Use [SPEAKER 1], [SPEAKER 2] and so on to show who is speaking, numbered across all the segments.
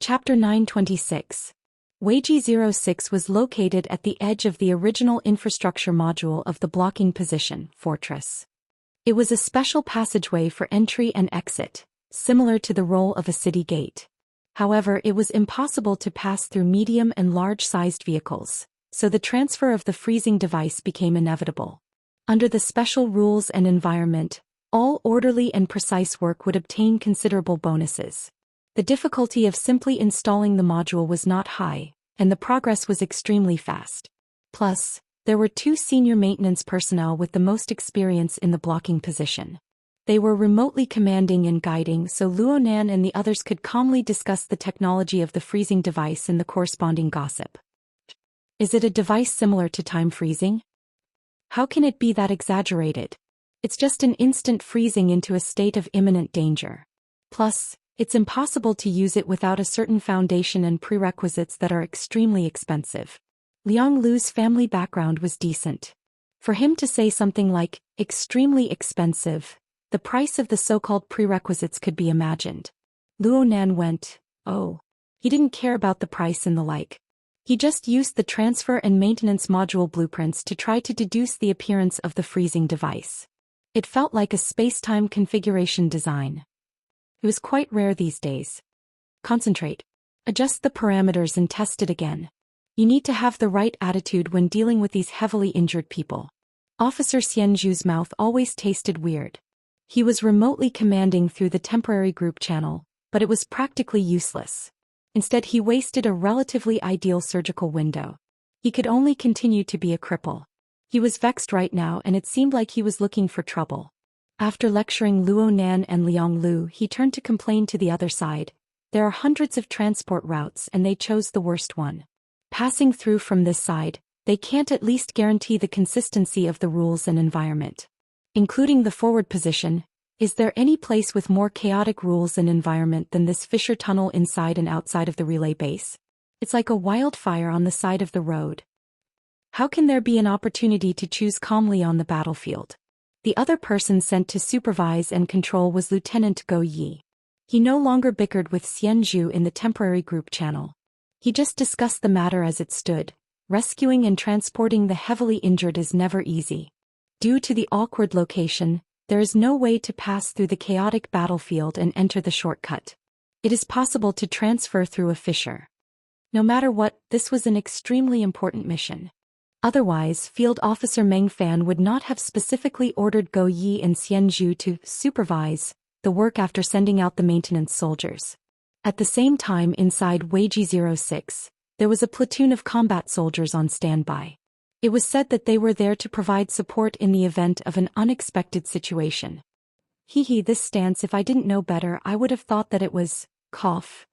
[SPEAKER 1] Chapter 926. Wuxia was located at the edge of the original infrastructure module of the blocking position, fortress. It was a special passageway for entry and exit, similar to the role of a city gate. However, it was impossible to pass through medium and large-sized vehicles, so the transfer of the freezing device became inevitable. Under the special rules and environment, all orderly and precise work would obtain considerable bonuses. The difficulty of simply installing the module was not high, and the progress was extremely fast. Plus, there were two senior maintenance personnel with the most experience in the blocking position. They were remotely commanding and guiding, so Luonan and the others could calmly discuss the technology of the freezing device and the corresponding gossip. Is it a device similar to time freezing? How can it be that exaggerated? It's just an instant freezing into a state of imminent danger. Plus, it's impossible to use it without a certain foundation and prerequisites that are extremely expensive. Liang Lu's family background was decent. For him to say something like, extremely expensive, the price of the so-called prerequisites could be imagined. Luonan went, oh. He didn't care about the price and the like. He just used the transfer and maintenance module blueprints to try to deduce the appearance of the freezing device. It felt like a space-time configuration design. It was quite rare these days. Concentrate. Adjust the parameters and test it again. You need to have the right attitude when dealing with these heavily injured people. Officer Xianxu's mouth always tasted weird. He was remotely commanding through the temporary group channel, but it was practically useless. Instead, he wasted a relatively ideal surgical window. He could only continue to be a cripple. He was vexed right now, and it seemed like he was looking for trouble. After lecturing Luonan and Liang Lu, he turned to complain to the other side. There are hundreds of transport routes and they chose the worst one. Passing through from this side, they can't at least guarantee the consistency of the rules and environment. Including the forward position, is there any place with more chaotic rules and environment than this fissure tunnel inside and outside of the relay base? It's like a wildfire on the side of the road. How can there be an opportunity to choose calmly on the battlefield? The other person sent to supervise and control was Lieutenant Go Yi. He no longer bickered with Xianxu in the temporary group channel. He just discussed the matter as it stood. Rescuing and transporting the heavily injured is never easy. Due to the awkward location, there is no way to pass through the chaotic battlefield and enter the shortcut. It is possible to transfer through a fissure. No matter what, this was an extremely important mission. Otherwise, Field Officer Meng Fan would not have specifically ordered Go Yi and Xianxu to supervise the work after sending out the maintenance soldiers. At the same time, inside Wuxia, there was a platoon of combat soldiers on standby. It was said that they were there to provide support in the event of an unexpected situation. This stance, if I didn't know better, I would have thought that it was, cough.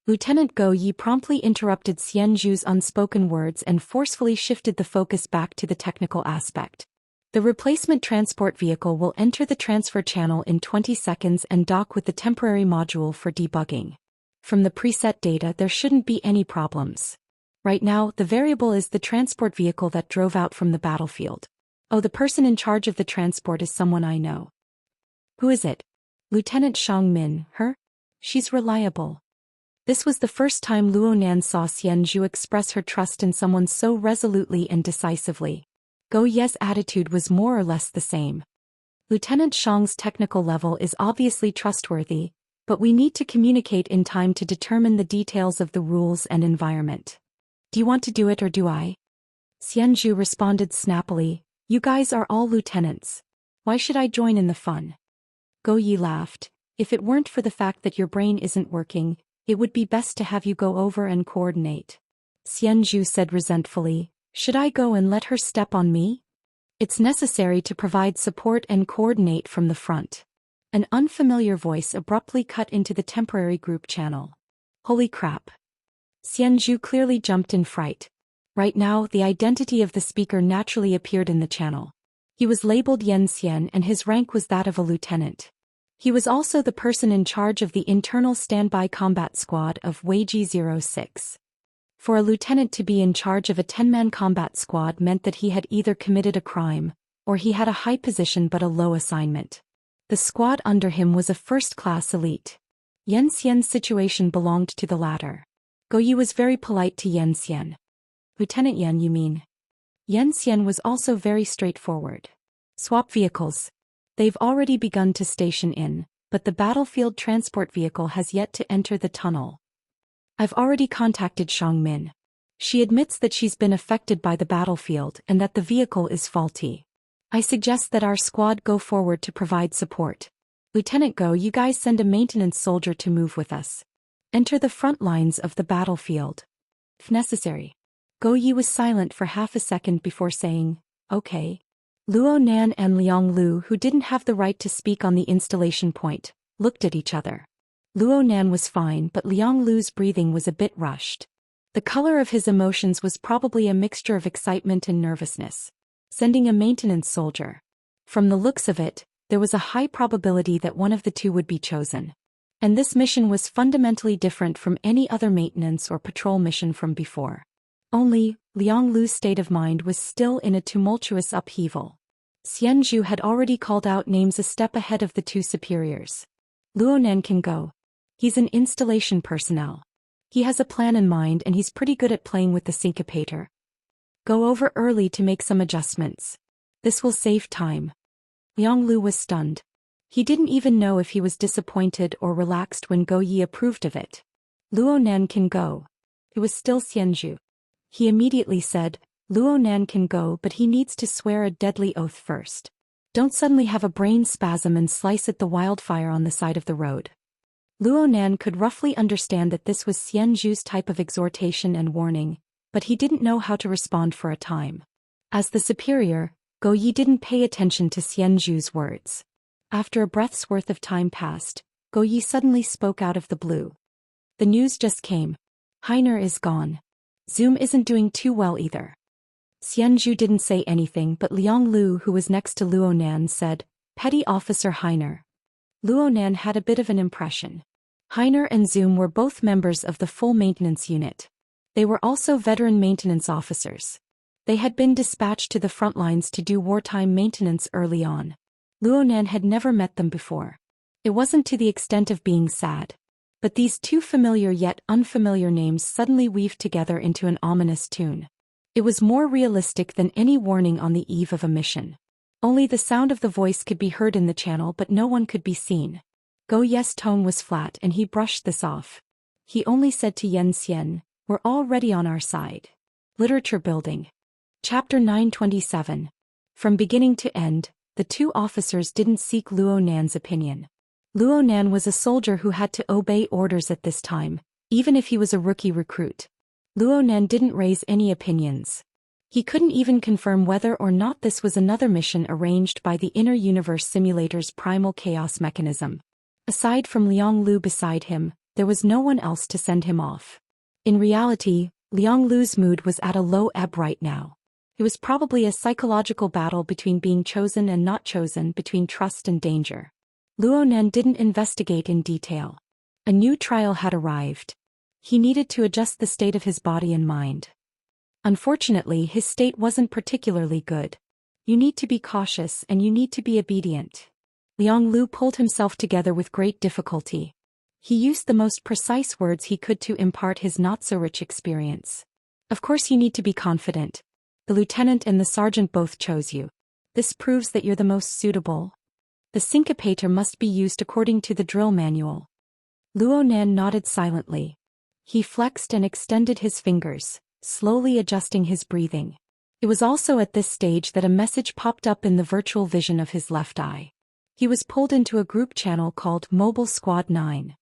[SPEAKER 1] Lieutenant Go Yi promptly interrupted Xianxu's unspoken words and forcefully shifted the focus back to the technical aspect. The replacement transport vehicle will enter the transfer channel in 20 seconds and dock with the temporary module for debugging. From the preset data, there shouldn't be any problems. Right now, the variable is the transport vehicle that drove out from the battlefield. Oh, the person in charge of the transport is someone I know. Who is it? Lieutenant Shang Min, her? She's reliable. This was the first time Luonan saw Xianxu express her trust in someone so resolutely and decisively. Go Ye's attitude was more or less the same. Lieutenant Shang's technical level is obviously trustworthy, but we need to communicate in time to determine the details of the rules and environment. Do you want to do it or do I? Xianxu responded snappily, you guys are all lieutenants. Why should I join in the fun? Go Yi laughed. If it weren't for the fact that your brain isn't working, it would be best to have you go over and coordinate. Xianxu said resentfully, should I go and let her step on me? It's necessary to provide support and coordinate from the front. An unfamiliar voice abruptly cut into the temporary group channel. Holy crap. Xianxu clearly jumped in fright. Right now, the identity of the speaker naturally appeared in the channel. He was labeled Xian and his rank was that of a lieutenant. He was also the person in charge of the internal standby combat squad of Wuxia. For a lieutenant to be in charge of a 10-man combat squad meant that he had either committed a crime, or he had a high position but a low assignment. The squad under him was a first-class elite. Xian's situation belonged to the latter. Go Yi was very polite to Xian. Lieutenant Yan, you mean? Xian was also very straightforward. Swap vehicles. They've already begun to station in, but the battlefield transport vehicle has yet to enter the tunnel. I've already contacted Shangmin. She admits that she's been affected by the battlefield and that the vehicle is faulty. I suggest that our squad go forward to provide support. Lieutenant Go, you guys send a maintenance soldier to move with us. Enter the front lines of the battlefield. If necessary. Go Yi was silent for half a second before saying, okay. Luo Nan and Liang Lu, who didn't have the right to speak on the installation point, looked at each other. Luo Nan was fine, but Liang Lu's breathing was a bit rushed. The color of his emotions was probably a mixture of excitement and nervousness. Sending a maintenance soldier. From the looks of it, there was a high probability that one of the two would be chosen. And this mission was fundamentally different from any other maintenance or patrol mission from before. Only, Liang Lu's state of mind was still in a tumultuous upheaval. Xianxia had already called out names a step ahead of the two superiors. Luo Nan can go. He's an installation personnel. He has a plan in mind and he's pretty good at playing with the syncopator. Go over early to make some adjustments. This will save time. Liang Lu was stunned. He didn't even know if he was disappointed or relaxed when Go Yi approved of it. Luo Nan can go. It was still Xianxia. He immediately said, Luo Nan can go, but he needs to swear a deadly oath first. Don't suddenly have a brain spasm and slice at the wildfire on the side of the road. Luo Nan could roughly understand that this was Xianxia's type of exhortation and warning, but he didn't know how to respond for a time. As the superior, Go Yi didn't pay attention to Xianxia's words. After a breath's worth of time passed, Go Yi suddenly spoke out of the blue. The news just came. Heiner is gone. Zoom isn't doing too well either. Xianxia didn't say anything, but Liang Lu, who was next to Luo Nan, said, Petty Officer Heiner. Luo Nan had a bit of an impression. Heiner and Zoom were both members of the full maintenance unit. They were also veteran maintenance officers. They had been dispatched to the front lines to do wartime maintenance early on. Luo Nan had never met them before. It wasn't to the extent of being sad. But these two familiar yet unfamiliar names suddenly weaved together into an ominous tune. It was more realistic than any warning on the eve of a mission. Only the sound of the voice could be heard in the channel, but no one could be seen. Go Yi's tone was flat and he brushed this off. He only said to Xian, we're already on our side. Literature building. Chapter 927. From beginning to end, the two officers didn't seek Luo Nan's opinion. Luo Nan was a soldier who had to obey orders at this time, even if he was a rookie recruit. Luo Nan didn't raise any opinions. He couldn't even confirm whether or not this was another mission arranged by the Inner Universe Simulator's primal chaos mechanism. Aside from Liang Lu beside him, there was no one else to send him off. In reality, Liang Lu's mood was at a low ebb right now. It was probably a psychological battle between being chosen and not chosen, between trust and danger. Luo Nan didn't investigate in detail. A new trial had arrived. He needed to adjust the state of his body and mind. Unfortunately, his state wasn't particularly good. You need to be cautious and you need to be obedient. Liang Lu pulled himself together with great difficulty. He used the most precise words he could to impart his not-so-rich experience. Of course you need to be confident. The lieutenant and the sergeant both chose you. This proves that you're the most suitable. The syncopator must be used according to the drill manual. Luo Nan nodded silently. He flexed and extended his fingers, slowly adjusting his breathing. It was also at this stage that a message popped up in the virtual vision of his left eye. He was pulled into a group channel called Mobile Squad 9.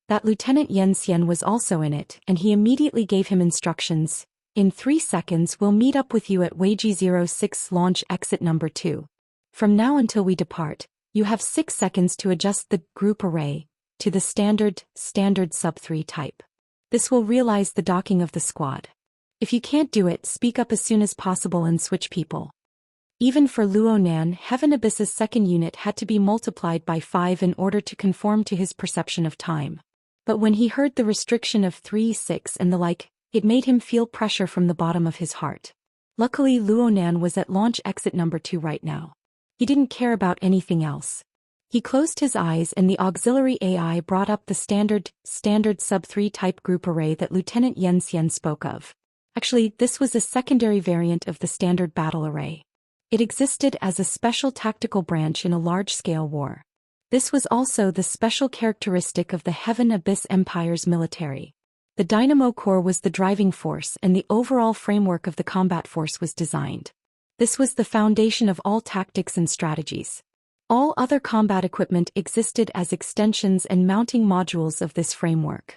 [SPEAKER 1] That Lieutenant Xian was also in it, and he immediately gave him instructions. In 3 seconds we'll meet up with you at Weiji 06 launch exit number 2. From now until we depart, you have 6 seconds to adjust the group array to the standard sub-3 type. This will realize the docking of the squad. If you can't do it, speak up as soon as possible and switch people. Even for Luo Nan, Heaven Abyss's second unit had to be multiplied by 5 in order to conform to his perception of time. But when he heard the restriction of 3, 6 and the like, it made him feel pressure from the bottom of his heart. Luckily Luo Nan was at launch exit number 2 right now. He didn't care about anything else. He closed his eyes and the auxiliary AI brought up the standard sub-3 type group array that Lieutenant Xian spoke of. Actually, this was a secondary variant of the standard battle array. It existed as a special tactical branch in a large-scale war. This was also the special characteristic of the Heaven Abyss Empire's military. The Dynamo Core was the driving force and the overall framework of the combat force was designed. This was the foundation of all tactics and strategies. All other combat equipment existed as extensions and mounting modules of this framework.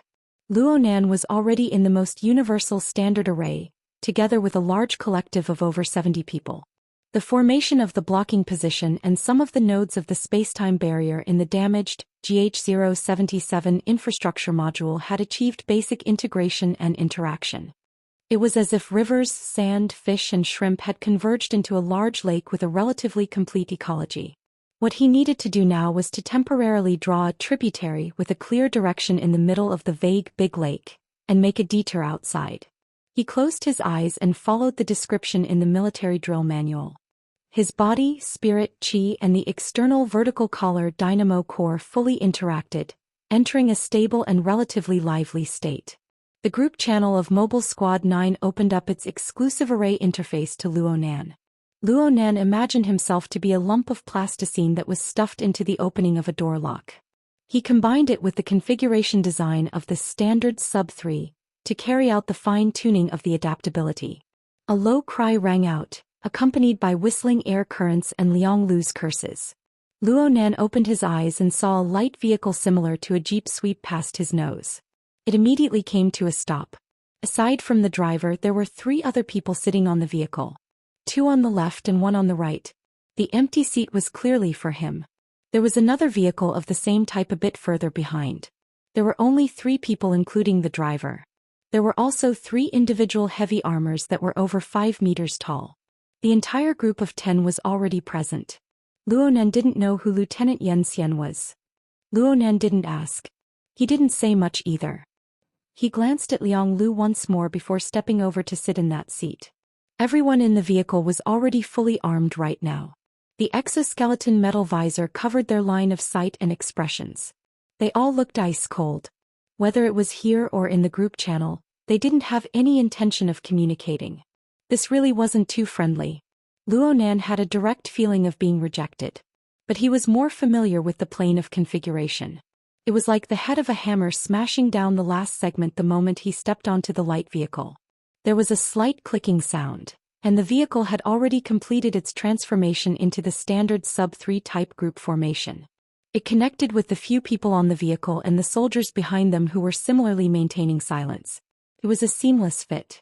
[SPEAKER 1] Luonan was already in the most universal standard array, together with a large collective of over 70 people. The formation of the blocking position and some of the nodes of the spacetime barrier in the damaged GH-077 infrastructure module had achieved basic integration and interaction. It was as if rivers, sand, fish and shrimp had converged into a large lake with a relatively complete ecology. What he needed to do now was to temporarily draw a tributary with a clear direction in the middle of the vague big lake, and make a detour outside. He closed his eyes and followed the description in the military drill manual. His body, spirit, chi and the external vertical collar dynamo core fully interacted, entering a stable and relatively lively state. The group channel of Mobile Squad 9 opened up its exclusive array interface to Luonan. Luonan imagined himself to be a lump of plasticine that was stuffed into the opening of a door lock. He combined it with the configuration design of the standard sub-3 to carry out the fine-tuning of the adaptability. A low cry rang out, accompanied by whistling air currents and Liang Lu's curses. Luonan opened his eyes and saw a light vehicle similar to a jeep sweep past his nose. It immediately came to a stop. Aside from the driver, there were 3 other people sitting on the vehicle. 2 on the left and 1 on the right. The empty seat was clearly for him. There was another vehicle of the same type a bit further behind. There were only 3 people including the driver. There were also 3 individual heavy armors that were over 5 meters tall. The entire group of 10 was already present. Luonan didn't know who Lieutenant Xian was. Luonan didn't ask. He didn't say much either. He glanced at Liang Lu once more before stepping over to sit in that seat. Everyone in the vehicle was already fully armed right now. The exoskeleton metal visor covered their line of sight and expressions. They all looked ice cold. Whether it was here or in the group channel, they didn't have any intention of communicating. This really wasn't too friendly. Luonan had a direct feeling of being rejected. But he was more familiar with the plane of configuration. It was like the head of a hammer smashing down the last segment the moment he stepped onto the light vehicle. There was a slight clicking sound, and the vehicle had already completed its transformation into the standard sub-3 type group formation. It connected with the few people on the vehicle and the soldiers behind them who were similarly maintaining silence. It was a seamless fit.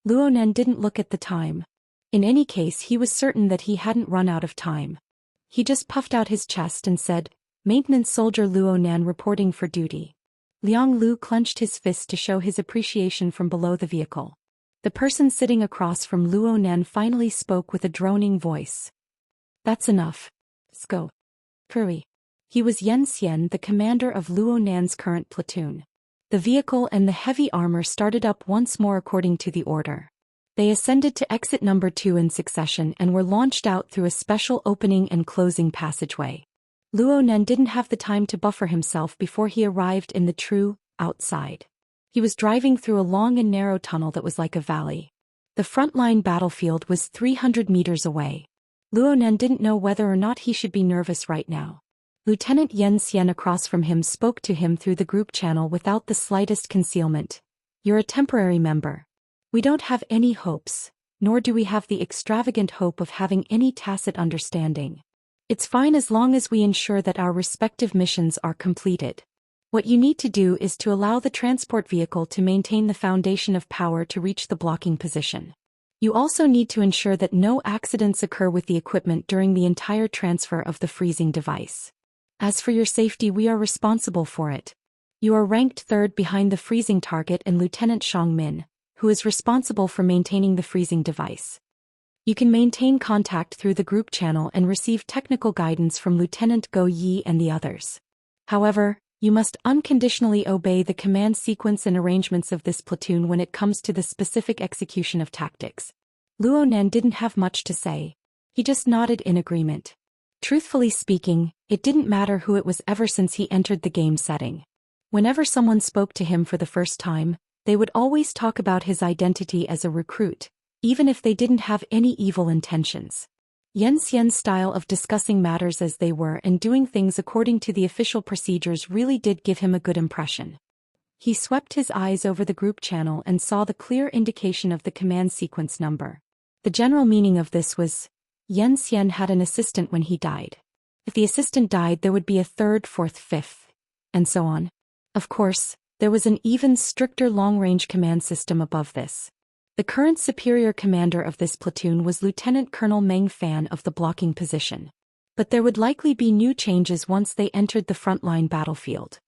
[SPEAKER 1] Luonan didn't look at the time. In any case, he was certain that he hadn't run out of time. He just puffed out his chest and said, "Maintenance Soldier Luonan reporting for duty." Liang Lu clenched his fist to show his appreciation from below the vehicle. The person sitting across from Luonan finally spoke with a droning voice. "That's enough. Let's go. Hurry." He was Xian, the commander of Luonan's current platoon. The vehicle and the heavy armor started up once more according to the order. They ascended to exit number 2 in succession and were launched out through a special opening and closing passageway. Luonan didn't have the time to buffer himself before he arrived in the true outside. He was driving through a long and narrow tunnel that was like a valley. The frontline battlefield was 300 meters away. Luonan didn't know whether or not he should be nervous right now. Lieutenant Xian across from him spoke to him through the group channel without the slightest concealment. "You're a temporary member. We don't have any hopes, nor do we have the extravagant hope of having any tacit understanding. It's fine as long as we ensure that our respective missions are completed. What you need to do is to allow the transport vehicle to maintain the foundation of power to reach the blocking position. You also need to ensure that no accidents occur with the equipment during the entire transfer of the freezing device. As for your safety, we are responsible for it. You are ranked 3rd behind the freezing target and Lieutenant Shang Min, who is responsible for maintaining the freezing device. You can maintain contact through the group channel and receive technical guidance from Lieutenant Go Yi and the others. However, you must unconditionally obey the command sequence and arrangements of this platoon when it comes to the specific execution of tactics." Luonan didn't have much to say. He just nodded in agreement. Truthfully speaking, it didn't matter who it was ever since he entered the game setting. Whenever someone spoke to him for the first time, they would always talk about his identity as a recruit, even if they didn't have any evil intentions. Xianxia's style of discussing matters as they were and doing things according to the official procedures really did give him a good impression. He swept his eyes over the group channel and saw the clear indication of the command sequence number. The general meaning of this was, Xian had an assistant when he died. If the assistant died, there would be a third, fourth, fifth, and so on. Of course, there was an even stricter long-range command system above this. The current superior commander of this platoon was Lieutenant Colonel Meng Fan of the blocking position. But there would likely be new changes once they entered the frontline battlefield.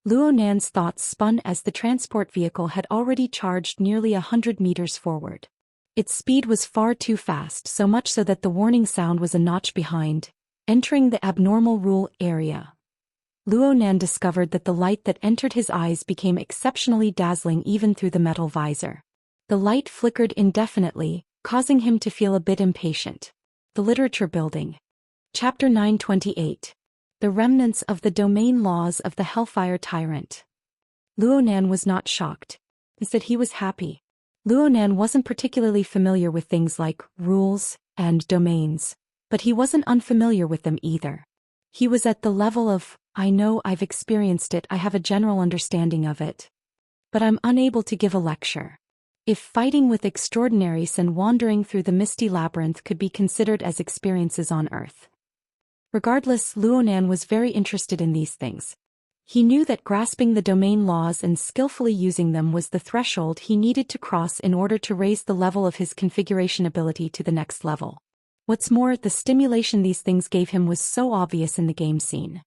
[SPEAKER 1] Luo Nan's thoughts spun as the transport vehicle had already charged nearly 100 meters forward. Its speed was far too fast, so much so that the warning sound was a notch behind, entering the abnormal rule area. Luo Nan discovered that the light that entered his eyes became exceptionally dazzling even through the metal visor. The light flickered indefinitely, causing him to feel a bit impatient. The Literature Building. Chapter 928. The Remnants of the Domain Laws of the Hellfire Tyrant. Luo Nan was not shocked. Instead, he was happy. Luo Nan wasn't particularly familiar with things like rules and domains, but he wasn't unfamiliar with them either. He was at the level of, I know I've experienced it, I have a general understanding of it. But I'm unable to give a lecture. If fighting with extraordinaries and wandering through the misty labyrinth could be considered as experiences on Earth. Regardless, Luo Nan was very interested in these things. He knew that grasping the domain laws and skillfully using them was the threshold he needed to cross in order to raise the level of his configuration ability to the next level. What's more, the stimulation these things gave him was so obvious in the game scene.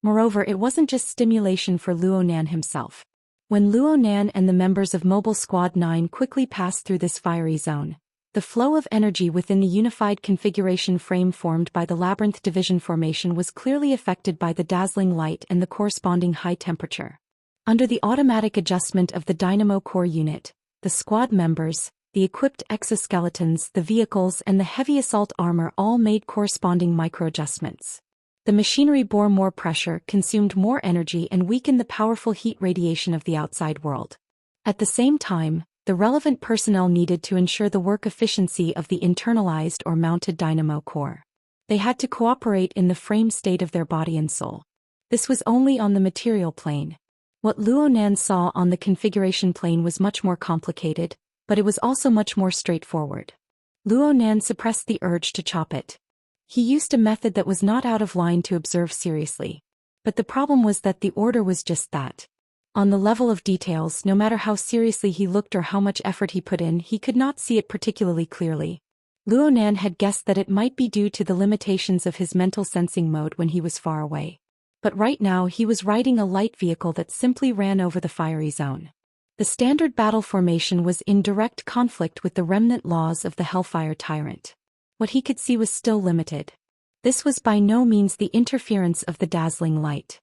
[SPEAKER 1] Moreover, it wasn't just stimulation for Luo Nan himself. When Luo Nan and the members of Mobile Squad 9 quickly passed through this fiery zone, the flow of energy within the unified configuration frame formed by the Labyrinth Division formation was clearly affected by the dazzling light and the corresponding high temperature. Under the automatic adjustment of the Dynamo Core unit, the squad members, the equipped exoskeletons, the vehicles and the heavy assault armor all made corresponding micro-adjustments. The machinery bore more pressure, consumed more energy and weakened the powerful heat radiation of the outside world. At the same time, the relevant personnel needed to ensure the work efficiency of the internalized or mounted dynamo core. They had to cooperate in the frame state of their body and soul. This was only on the material plane. What Luo Nan saw on the configuration plane was much more complicated, but it was also much more straightforward. Luo Nan suppressed the urge to chop it. He used a method that was not out of line to observe seriously. But the problem was that the order was just that. On the level of details, no matter how seriously he looked or how much effort he put in, he could not see it particularly clearly. Luo Nan had guessed that it might be due to the limitations of his mental sensing mode when he was far away. But right now he was riding a light vehicle that simply ran over the fiery zone. The standard battle formation was in direct conflict with the remnant laws of the Hellfire Tyrant. What he could see was still limited. This was by no means the interference of the dazzling light.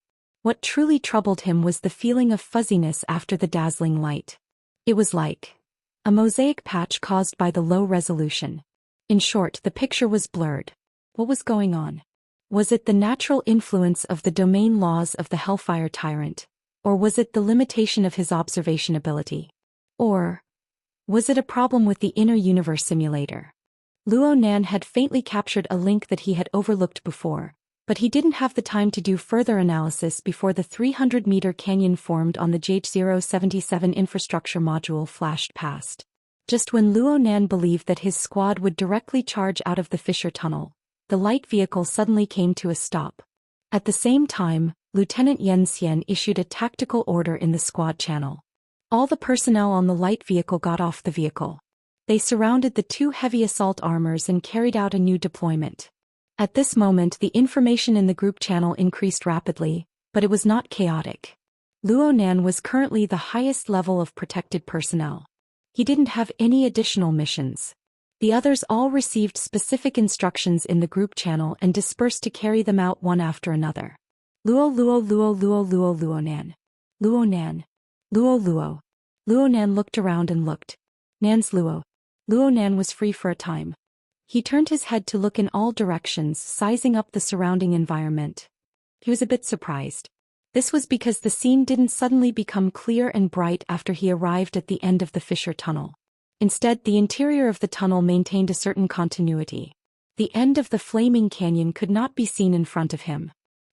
[SPEAKER 1] What truly troubled him was the feeling of fuzziness after the dazzling light. It was like a mosaic patch caused by the low resolution. In short, the picture was blurred. What was going on? Was it the natural influence of the domain laws of the Hellfire Tyrant? Or was it the limitation of his observation ability? Or was it a problem with the inner universe simulator? Luo Nan had faintly captured a link that he had overlooked before, but he didn't have the time to do further analysis before the 300-meter canyon formed on the JH-077 infrastructure module flashed past. Just when Luo Nan believed that his squad would directly charge out of the fissure tunnel, the light vehicle suddenly came to a stop. At the same time, Lieutenant Xian issued a tactical order in the squad channel. All the personnel on the light vehicle got off the vehicle. They surrounded the two heavy assault armors and carried out a new deployment. At this moment, the information in the group channel increased rapidly, but it was not chaotic. Luo Nan was currently the highest level of protected personnel. He didn't have any additional missions. The others all received specific instructions in the group channel and dispersed to carry them out one after another. Luo Nan. Luo Nan. Luo. Luo Nan looked around and looked. Nan's Luo. Luo Nan was free for a time. He turned his head to look in all directions, sizing up the surrounding environment. He was a bit surprised. This was because the scene didn't suddenly become clear and bright after he arrived at the end of the fissure tunnel. Instead, the interior of the tunnel maintained a certain continuity. The end of the flaming canyon could not be seen in front of him.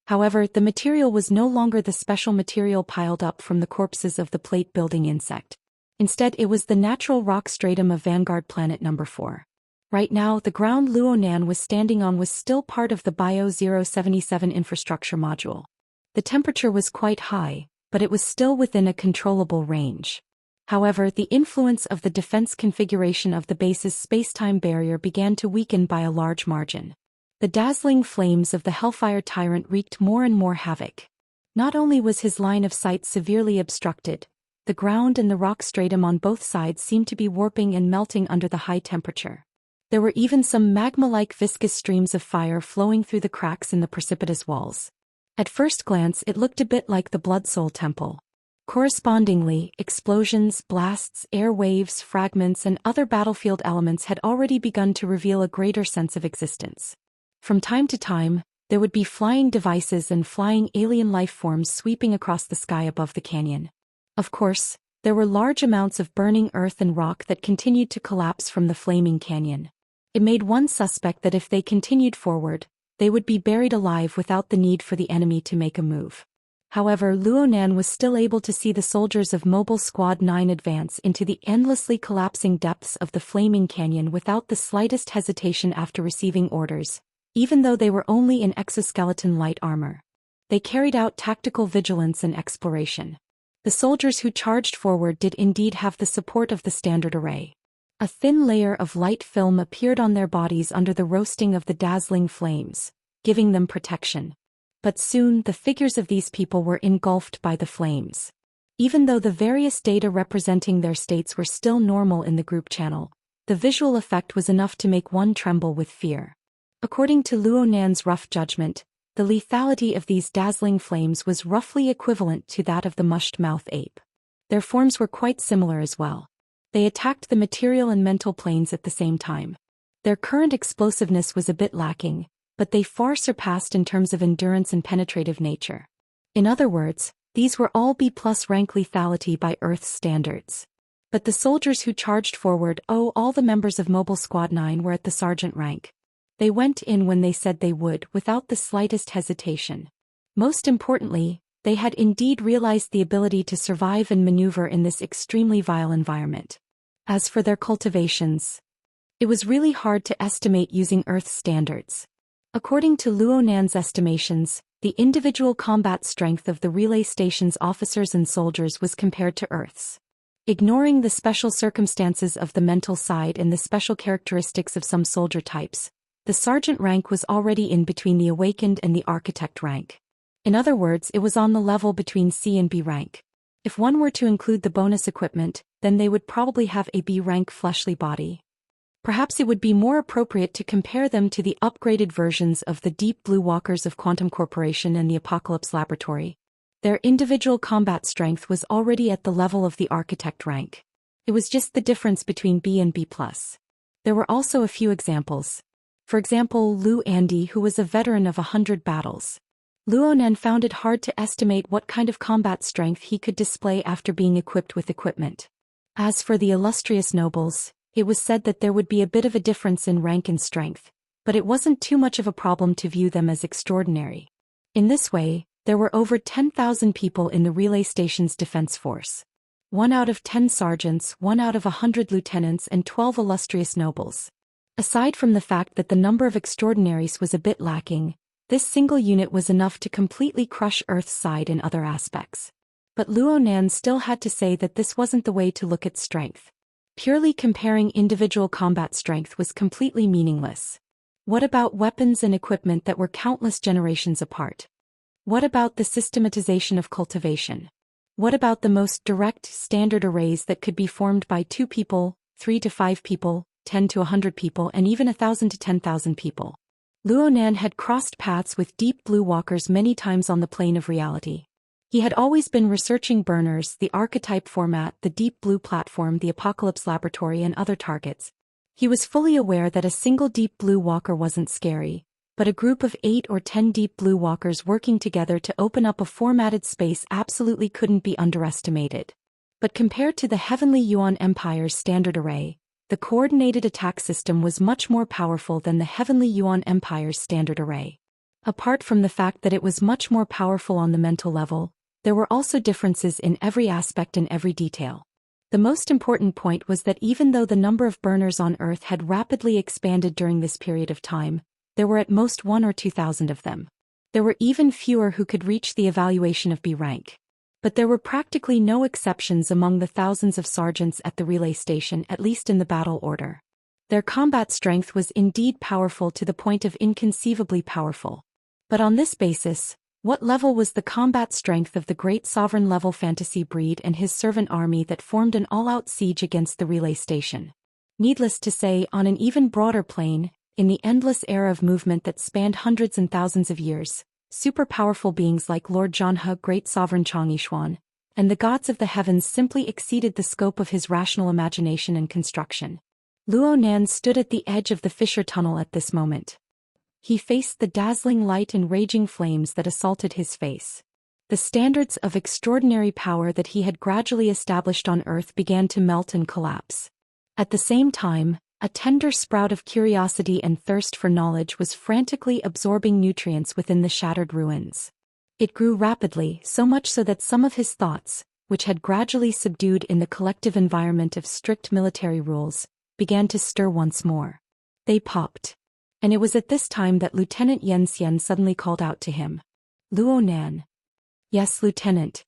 [SPEAKER 1] However, the material was no longer the special material piled up from the corpses of the plate-building insect. Instead, it was the natural rock stratum of Vanguard Planet Number 4. Right now, the ground Luonan was standing on was still part of the Bio 077 infrastructure module. The temperature was quite high, but it was still within a controllable range. However, the influence of the defense configuration of the base's space-time barrier began to weaken by a large margin. The dazzling flames of the Hellfire Tyrant wreaked more and more havoc. Not only was his line of sight severely obstructed, the ground and the rock stratum on both sides seemed to be warping and melting under the high temperature. There were even some magma-like viscous streams of fire flowing through the cracks in the precipitous walls. At first glance, it looked a bit like the Blood Soul Temple. Correspondingly, explosions, blasts, air waves, fragments, and other battlefield elements had already begun to reveal a greater sense of existence. From time to time, there would be flying devices and flying alien life forms sweeping across the sky above the canyon. Of course, there were large amounts of burning earth and rock that continued to collapse from the flaming canyon. It made one suspect that if they continued forward, they would be buried alive without the need for the enemy to make a move. However, Luonan was still able to see the soldiers of Mobile Squad 9 advance into the endlessly collapsing depths of the flaming canyon without the slightest hesitation after receiving orders, even though they were only in exoskeleton light armor. They carried out tactical vigilance and exploration. The soldiers who charged forward did indeed have the support of the standard array. A thin layer of light film appeared on their bodies under the roasting of the dazzling flames, giving them protection. But soon the figures of these people were engulfed by the flames. Even though the various data representing their states were still normal in the group channel, the visual effect was enough to make one tremble with fear. According to Luonan's rough judgment, the lethality of these dazzling flames was roughly equivalent to that of the mushed-mouth ape. Their forms were quite similar as well. They attacked the material and mental planes at the same time. Their current explosiveness was a bit lacking, but they far surpassed in terms of endurance and penetrative nature. In other words, these were all B+ rank lethality by Earth's standards. But the soldiers who charged forward, all the members of Mobile Squad 9 were at the sergeant rank. They went in when they said they would, without the slightest hesitation. Most importantly, they had indeed realized the ability to survive and maneuver in this extremely vile environment. As for their cultivations, it was really hard to estimate using Earth's standards. According to Luonan's estimations, the individual combat strength of the relay station's officers and soldiers was compared to Earth's. Ignoring the special circumstances of the mental side and the special characteristics of some soldier types, the sergeant rank was already in between the awakened and the architect rank. In other words, it was on the level between C and B rank. If one were to include the bonus equipment, then they would probably have a B rank fleshly body. Perhaps it would be more appropriate to compare them to the upgraded versions of the Deep Blue Walkers of Quantum Corporation and the Apocalypse Laboratory. Their individual combat strength was already at the level of the architect rank. It was just the difference between B and B+. There were also a few examples. For example, Lu Andy, who was a veteran of 100 battles. Luonan found it hard to estimate what kind of combat strength he could display after being equipped with equipment. As for the illustrious nobles, it was said that there would be a bit of a difference in rank and strength, but it wasn't too much of a problem to view them as extraordinary. In this way, there were over 10,000 people in the relay station's defense force. 1 out of 10 sergeants, 1 out of 100 lieutenants, and 12 illustrious nobles. Aside from the fact that the number of extraordinaries was a bit lacking, this single unit was enough to completely crush Earth's side in other aspects. But Luonan still had to say that this wasn't the way to look at strength. Purely comparing individual combat strength was completely meaningless. What about weapons and equipment that were countless generations apart? What about the systematization of cultivation? What about the most direct, standard arrays that could be formed by 2 people, 3 to 5 people, 10 to 100 people, and even 1,000 to 10,000 people? Luonan had crossed paths with Deep Blue Walkers many times on the plane of reality. He had always been researching burners, the archetype format, the Deep Blue platform, the Apocalypse Laboratory, and other targets. He was fully aware that a single deep blue walker wasn't scary, but a group of 8 or 10 deep blue walkers working together to open up a formatted space absolutely couldn't be underestimated. But compared to the Heavenly Yuan Empire's standard array, the coordinated attack system was much more powerful than the Heavenly Yuan Empire's standard array. Apart from the fact that it was much more powerful on the mental level, there were also differences in every aspect and every detail. The most important point was that even though the number of burners on Earth had rapidly expanded during this period of time, there were at most 1 or 2,000 of them. There were even fewer who could reach the evaluation of B rank. But there were practically no exceptions among the thousands of sergeants at the relay station, at least in the battle order. Their combat strength was indeed powerful to the point of inconceivably powerful. But on this basis, what level was the combat strength of the great sovereign-level fantasy breed and his servant army that formed an all-out siege against the relay station? Needless to say, on an even broader plane, in the endless era of movement that spanned hundreds and thousands of years, super-powerful beings like Lord Zhanhe, Great Sovereign Chang'e, and the gods of the heavens simply exceeded the scope of his rational imagination and construction. Luo Nan stood at the edge of the fissure tunnel at this moment. He faced the dazzling light and raging flames that assaulted his face. The standards of extraordinary power that he had gradually established on Earth began to melt and collapse. At the same time, a tender sprout of curiosity and thirst for knowledge was frantically absorbing nutrients within the shattered ruins. It grew rapidly, so much so that some of his thoughts, which had gradually subdued in the collective environment of strict military rules, began to stir once more. They popped. And it was at this time that Lieutenant Xianxia suddenly called out to him. "Luo Nan." "Yes, Lieutenant."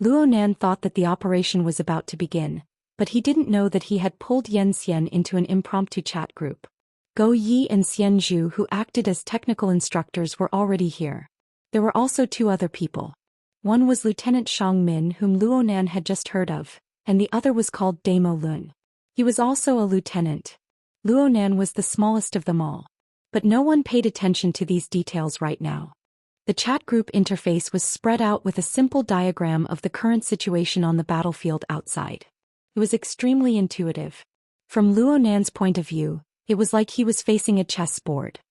[SPEAKER 1] Luo Nan thought that the operation was about to begin, but he didn't know that he had pulled Xianxia into an impromptu chat group. Gou Yi and Xian Zhu, who acted as technical instructors, were already here. There were also 2 other people. One was Lieutenant Shang Min, whom Luo Nan had just heard of, and the other was called Damo Lun. He was also a lieutenant. Luo Nan was the smallest of them all. But no one paid attention to these details right now. The chat group interface was spread out with a simple diagram of the current situation on the battlefield outside. It was extremely intuitive. From Luo Nan's point of view, it was like he was facing a chessboard.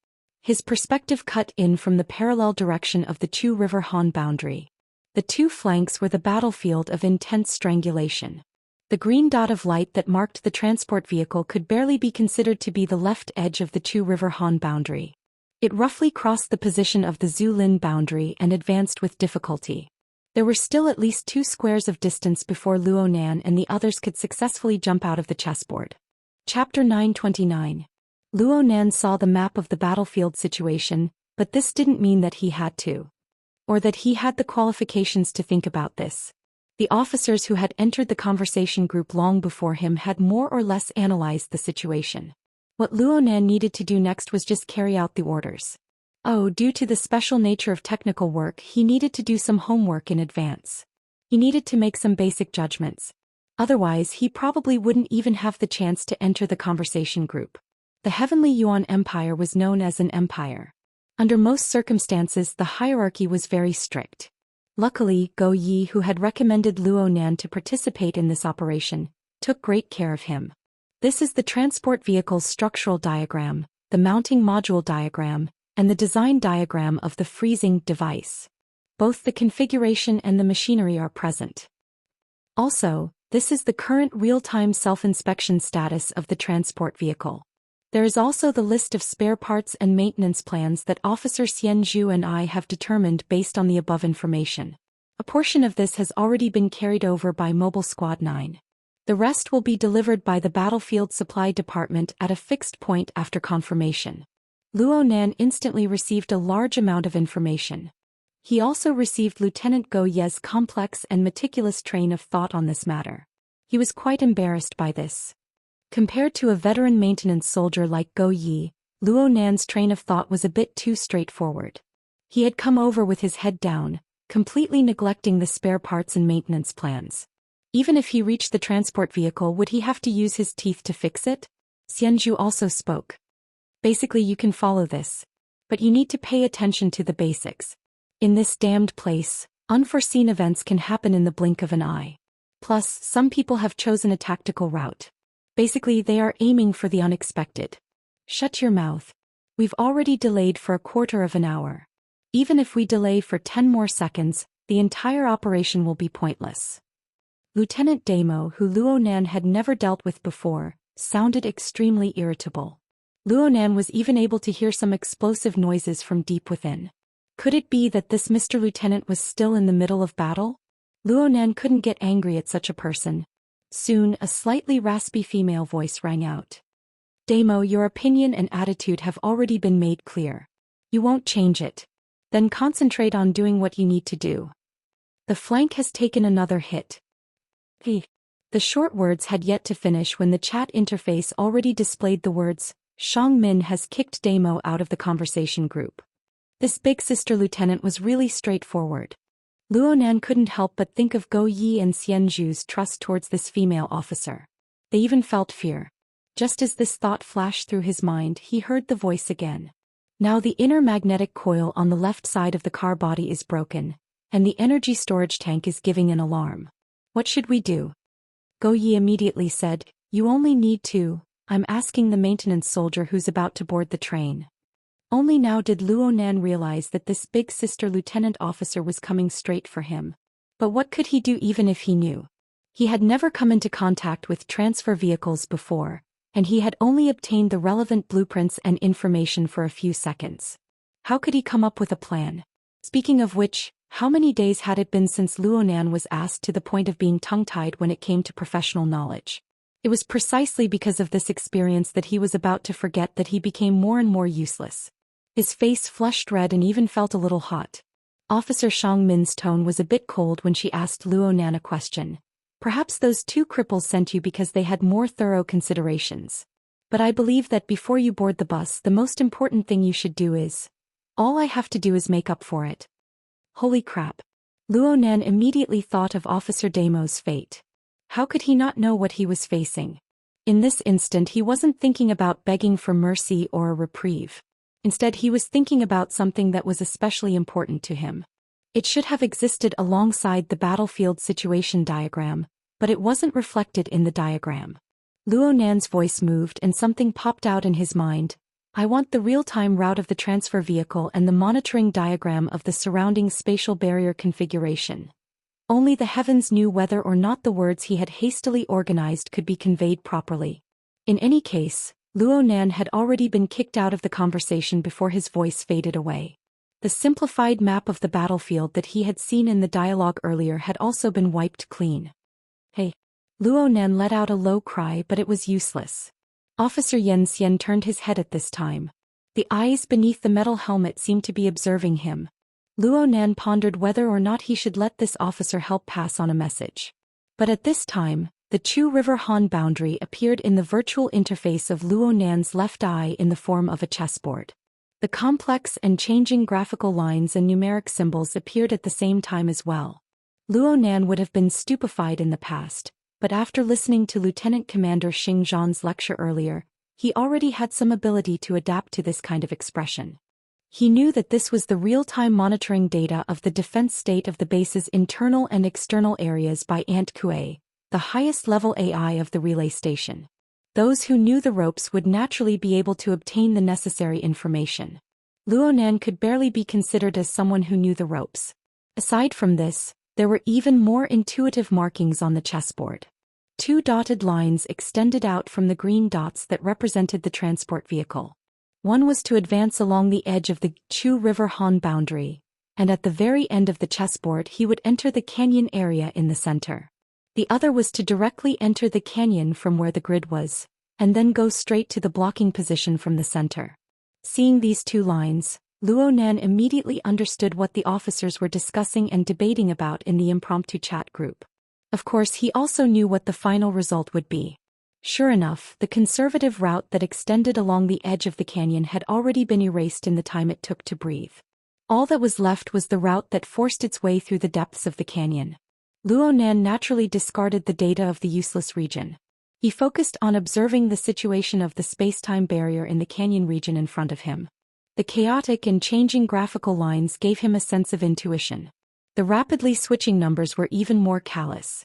[SPEAKER 1] His perspective cut in from the parallel direction of the Chu River Han boundary. The 2 flanks were the battlefield of intense strangulation. The green dot of light that marked the transport vehicle could barely be considered to be the left edge of the Chu River Han boundary. It roughly crossed the position of the Zhu Lin boundary and advanced with difficulty. There were still at least 2 squares of distance before Luo Nan and the others could successfully jump out of the chessboard. Chapter 929. Luo Nan saw the map of the battlefield situation, but this didn't mean that he had to. Or that he had the qualifications to think about this. The officers who had entered the conversation group long before him had more or less analyzed the situation. What Luo Nan needed to do next was just carry out the orders. Due to the special nature of technical work, he needed to do some homework in advance. He needed to make some basic judgments. Otherwise, he probably wouldn't even have the chance to enter the conversation group. The Heavenly Yuan Empire was known as an empire. Under most circumstances, the hierarchy was very strict. Luckily, Gou Yi, who had recommended Luo Nan to participate in this operation, took great care of him. This is the transport vehicle's structural diagram, the mounting module diagram, and the design diagram of the freezing device. Both the configuration and the machinery are present. Also, this is the current real-time self-inspection status of the transport vehicle. There is also the list of spare parts and maintenance plans that Officer Xian Zhu and I have determined based on the above information. A portion of this has already been carried over by Mobile Squad 9. The rest will be delivered by the Battlefield Supply Department at a fixed point after confirmation. Luo Nan instantly received a large amount of information. He also received Lieutenant Gou Ye's complex and meticulous train of thought on this matter. He was quite embarrassed by this. Compared to a veteran maintenance soldier like Gou Yi, Luo Nan's train of thought was a bit too straightforward. He had come over with his head down, completely neglecting the spare parts and maintenance plans. Even if he reached the transport vehicle, would he have to use his teeth to fix it? Xianzhu also spoke. Basically, you can follow this. But you need to pay attention to the basics. In this damned place, unforeseen events can happen in the blink of an eye. Plus, some people have chosen a tactical route. Basically, they are aiming for the unexpected. Shut your mouth. We've already delayed for a quarter of an hour. Even if we delay for 10 more seconds, the entire operation will be pointless. Lieutenant Damo, who Luonan had never dealt with before, sounded extremely irritable. Luonan was even able to hear some explosive noises from deep within. Could it be that this Mr. Lieutenant was still in the middle of battle? Luonan couldn't get angry at such a person. Soon, a slightly raspy female voice rang out. Damo, your opinion and attitude have already been made clear. You won't change it. Then concentrate on doing what you need to do. The flank has taken another hit. The short words had yet to finish when the chat interface already displayed the words, Shang Min has kicked Damo out of the conversation group. This big sister lieutenant was really straightforward. Luonan couldn't help but think of Go Yi and Xianzhu's trust towards this female officer. They even felt fear. Just as this thought flashed through his mind, he heard the voice again. Now the inner magnetic coil on the left side of the car body is broken, and the energy storage tank is giving an alarm. What should we do? Go Yi immediately said, you only need to. I'm asking the maintenance soldier who's about to board the train. Only now did Luonan realize that this big sister lieutenant officer was coming straight for him. But what could he do even if he knew? He had never come into contact with transfer vehicles before, and he had only obtained the relevant blueprints and information for a few seconds. How could he come up with a plan? Speaking of which, how many days had it been since Luonan was asked to the point of being tongue-tied when it came to professional knowledge? It was precisely because of this experience that he was about to forget that he became more and more useless. His face flushed red and even felt a little hot. Officer Shang Min's tone was a bit cold when she asked Luonan a question. Perhaps those two cripples sent you because they had more thorough considerations. But I believe that before you board the bus, the most important thing you should do is... All I have to do is make up for it. Holy crap. Luonan immediately thought of Officer Damo's fate. How could he not know what he was facing? In this instant he wasn't thinking about begging for mercy or a reprieve. Instead he was thinking about something that was especially important to him. It should have existed alongside the battlefield situation diagram, but it wasn't reflected in the diagram. Luonan's voice moved and something popped out in his mind. I want the real-time route of the transfer vehicle and the monitoring diagram of the surrounding spatial barrier configuration. Only the heavens knew whether or not the words he had hastily organized could be conveyed properly. In any case, Luonan had already been kicked out of the conversation before his voice faded away. The simplified map of the battlefield that he had seen in the dialogue earlier had also been wiped clean. Hey! Luonan let out a low cry, but it was useless. Officer Xianxia turned his head at this time. The eyes beneath the metal helmet seemed to be observing him. Luonan pondered whether or not he should let this officer help pass on a message. But at this time, the Chu River Han boundary appeared in the virtual interface of Luonan's left eye in the form of a chessboard. The complex and changing graphical lines and numeric symbols appeared at the same time as well. Luonan would have been stupefied in the past, but after listening to Lieutenant Commander Xing Zhan's lecture earlier, he already had some ability to adapt to this kind of expression. He knew that this was the real-time monitoring data of the defense state of the base's internal and external areas by Ant Kue, the highest-level AI of the relay station. Those who knew the ropes would naturally be able to obtain the necessary information. Luonan could barely be considered as someone who knew the ropes. Aside from this, there were even more intuitive markings on the chessboard. Two dotted lines extended out from the green dots that represented the transport vehicle. One was to advance along the edge of the Chu River Han boundary, and at the very end of the chessboard he would enter the canyon area in the center. The other was to directly enter the canyon from where the grid was, and then go straight to the blocking position from the center. Seeing these two lines, Luonan immediately understood what the officers were discussing and debating about in the impromptu chat group. Of course, he also knew what the final result would be. Sure enough, the conservative route that extended along the edge of the canyon had already been erased in the time it took to breathe. All that was left was the route that forced its way through the depths of the canyon. Luonan naturally discarded the data of the useless region. He focused on observing the situation of the space-time barrier in the canyon region in front of him. The chaotic and changing graphical lines gave him a sense of intuition. The rapidly switching numbers were even more callous.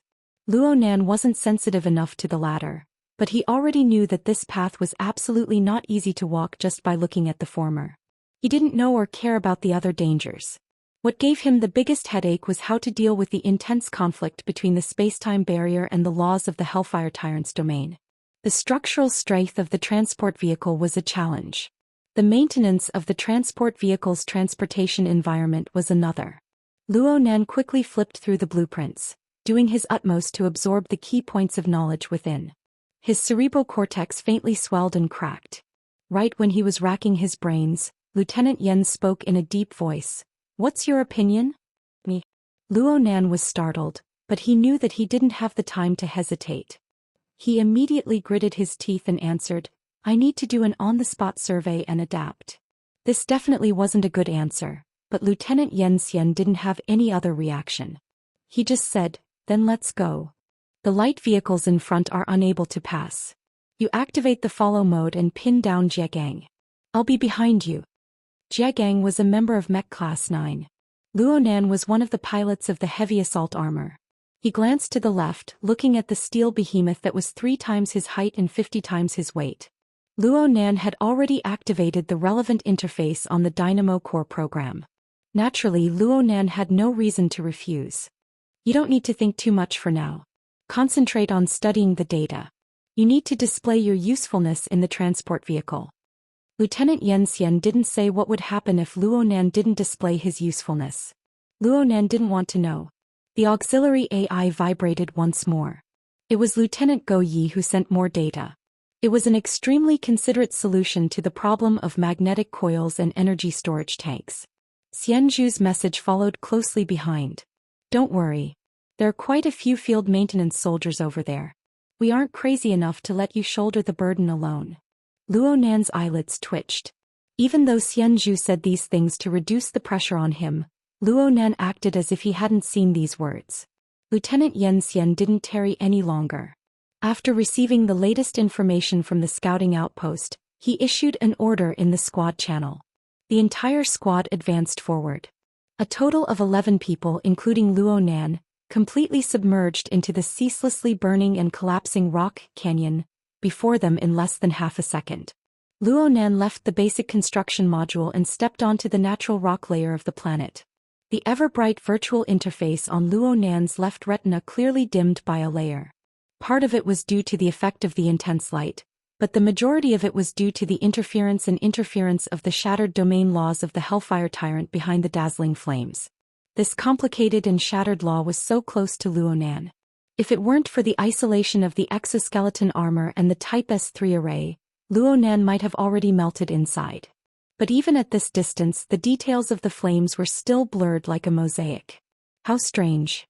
[SPEAKER 1] Luonan wasn't sensitive enough to the latter. But he already knew that this path was absolutely not easy to walk just by looking at the former. He didn't know or care about the other dangers. What gave him the biggest headache was how to deal with the intense conflict between the space-time barrier and the laws of the Hellfire Tyrant's domain. The structural strength of the transport vehicle was a challenge. The maintenance of the transport vehicle's transportation environment was another. Luo Nan quickly flipped through the blueprints, doing his utmost to absorb the key points of knowledge within. His cerebral cortex faintly swelled and cracked. Right when he was racking his brains, Lieutenant Yen spoke in a deep voice. "What's your opinion?" "Me." Luo Nan was startled, but he knew that he didn't have the time to hesitate. He immediately gritted his teeth and answered, "I need to do an on-the-spot survey and adapt." This definitely wasn't a good answer, but Lieutenant Yen Xian didn't have any other reaction. He just said, "Then let's go. The light vehicles in front are unable to pass. You activate the follow mode and pin down Jiegang. I'll be behind you." Jiegang was a member of Mech Class 9. Luo Nan was one of the pilots of the heavy assault armor. He glanced to the left, looking at the steel behemoth that was 3 times his height and 50 times his weight. Luo Nan had already activated the relevant interface on the Dynamo Core program. Naturally, Luo Nan had no reason to refuse. "You don't need to think too much for now. Concentrate on studying the data. You need to display your usefulness in the transport vehicle." Lieutenant Yen Xian didn't say what would happen if Luo Nan didn't display his usefulness. Luo Nan didn't want to know. The auxiliary AI vibrated once more. It was Lieutenant Go Yi who sent more data. It was an extremely considerate solution to the problem of magnetic coils and energy storage tanks. Xianzhu's message followed closely behind. "Don't worry. There are quite a few field maintenance soldiers over there. We aren't crazy enough to let you shoulder the burden alone." Luo Nan's eyelids twitched. Even though Xianzhu said these things to reduce the pressure on him, Luo Nan acted as if he hadn't seen these words. Lieutenant Yen Xian didn't tarry any longer. After receiving the latest information from the scouting outpost, he issued an order in the squad channel. The entire squad advanced forward. A total of 11 people, including Luo Nan, completely submerged into the ceaselessly burning and collapsing rock canyon before them in less than half a second. Luo Nan left the basic construction module and stepped onto the natural rock layer of the planet. The ever-bright virtual interface on Luo Nan's left retina clearly dimmed by a layer. Part of it was due to the effect of the intense light, but the majority of it was due to the interference of the shattered domain laws of the Hellfire Tyrant behind the dazzling flames. This complicated and shattered law was so close to Luo Nan. If it weren't for the isolation of the exoskeleton armor and the Type S3 array, Luo Nan might have already melted inside. But even at this distance, the details of the flames were still blurred like a mosaic. How strange.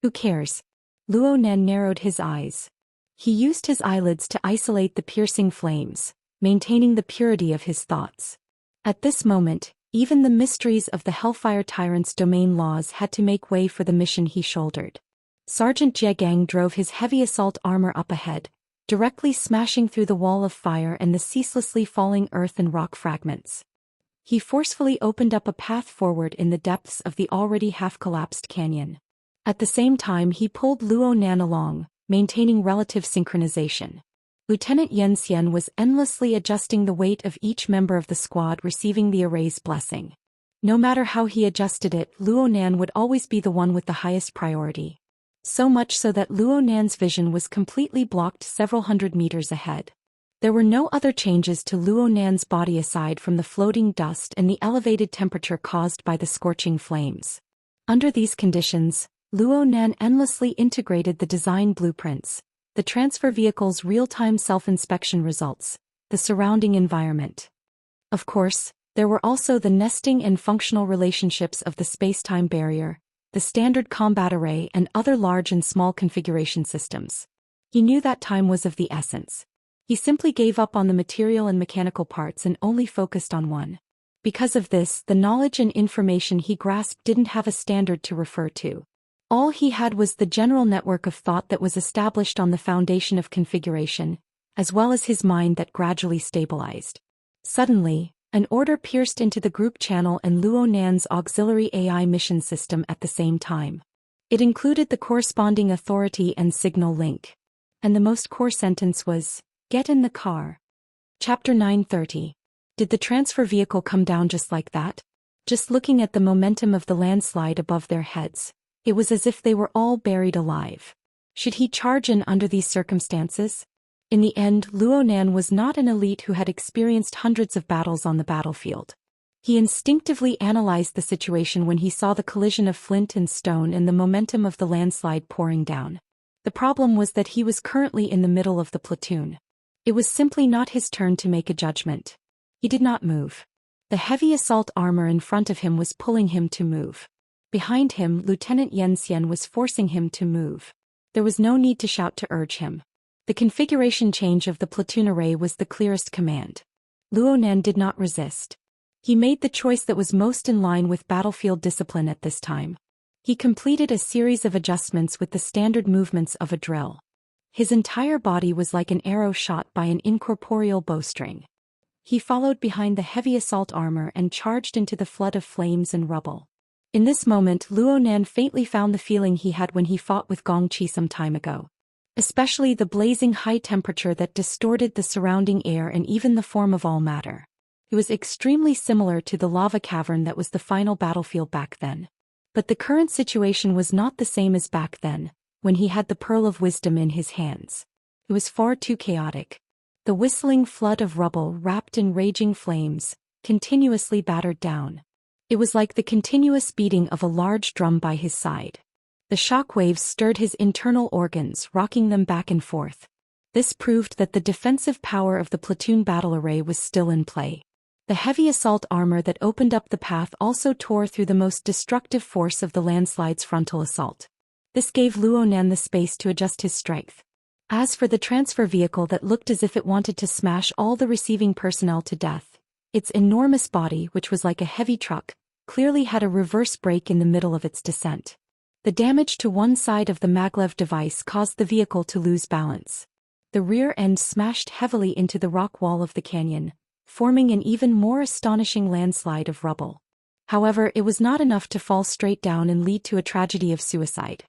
[SPEAKER 1] Who cares? Luo Nan narrowed his eyes. He used his eyelids to isolate the piercing flames, maintaining the purity of his thoughts. At this moment, even the mysteries of the Hellfire Tyrant's domain laws had to make way for the mission he shouldered. Sergeant Jiegang drove his heavy assault armor up ahead, directly smashing through the wall of fire and the ceaselessly falling earth and rock fragments. He forcefully opened up a path forward in the depths of the already half-collapsed canyon. At the same time he pulled Luo Nan along, maintaining relative synchronization. Lieutenant Yen Xian was endlessly adjusting the weight of each member of the squad receiving the array's blessing. No matter how he adjusted it, Luo Nan would always be the one with the highest priority. So much so that Luo Nan's vision was completely blocked several hundred meters ahead. There were no other changes to Luo Nan's body aside from the floating dust and the elevated temperature caused by the scorching flames. Under these conditions, Luo Nan endlessly integrated the design blueprints, the transfer vehicle's real-time self-inspection results, the surrounding environment. Of course, there were also the nesting and functional relationships of the space-time barrier, the standard combat array and other large and small configuration systems. He knew that time was of the essence. He simply gave up on the material and mechanical parts and only focused on one. Because of this, the knowledge and information he grasped didn't have a standard to refer to. All he had was the general network of thought that was established on the foundation of configuration, as well as his mind that gradually stabilized. Suddenly, an order pierced into the group channel and Luo Nan's auxiliary AI mission system at the same time. It included the corresponding authority and signal link. and the most core sentence was, "Get in the car." Chapter 930. Did the transfer vehicle come down just like that? Just looking at the momentum of the landslide above their heads, it was as if they were all buried alive. Should he charge in under these circumstances? In the end, Luonan was not an elite who had experienced hundreds of battles on the battlefield. He instinctively analyzed the situation when he saw the collision of flint and stone and the momentum of the landslide pouring down. The problem was that he was currently in the middle of the platoon. It was simply not his turn to make a judgment. He did not move. The heavy assault armor in front of him was pulling him to move. Behind him, Lieutenant Xianxia was forcing him to move. There was no need to shout to urge him. The configuration change of the platoon array was the clearest command. Luonan did not resist. He made the choice that was most in line with battlefield discipline at this time. He completed a series of adjustments with the standard movements of a drill. His entire body was like an arrow shot by an incorporeal bowstring. He followed behind the heavy assault armor and charged into the flood of flames and rubble. In this moment, Luonan faintly found the feeling he had when he fought with Gongqi some time ago. Especially the blazing high temperature that distorted the surrounding air and even the form of all matter. It was extremely similar to the lava cavern that was the final battlefield back then. But the current situation was not the same as back then, when he had the Pearl of Wisdom in his hands. It was far too chaotic. The whistling flood of rubble wrapped in raging flames, continuously battered down. It was like the continuous beating of a large drum by his side. The shock waves stirred his internal organs, rocking them back and forth. This proved that the defensive power of the platoon battle array was still in play. The heavy assault armor that opened up the path also tore through the most destructive force of the landslide's frontal assault. This gave Luonan the space to adjust his strength. As for the transfer vehicle that looked as if it wanted to smash all the receiving personnel to death, its enormous body, which was like a heavy truck, clearly had a reverse brake in the middle of its descent. The damage to one side of the maglev device caused the vehicle to lose balance. The rear end smashed heavily into the rock wall of the canyon, forming an even more astonishing landslide of rubble. However, it was not enough to fall straight down and lead to a tragedy of suicide.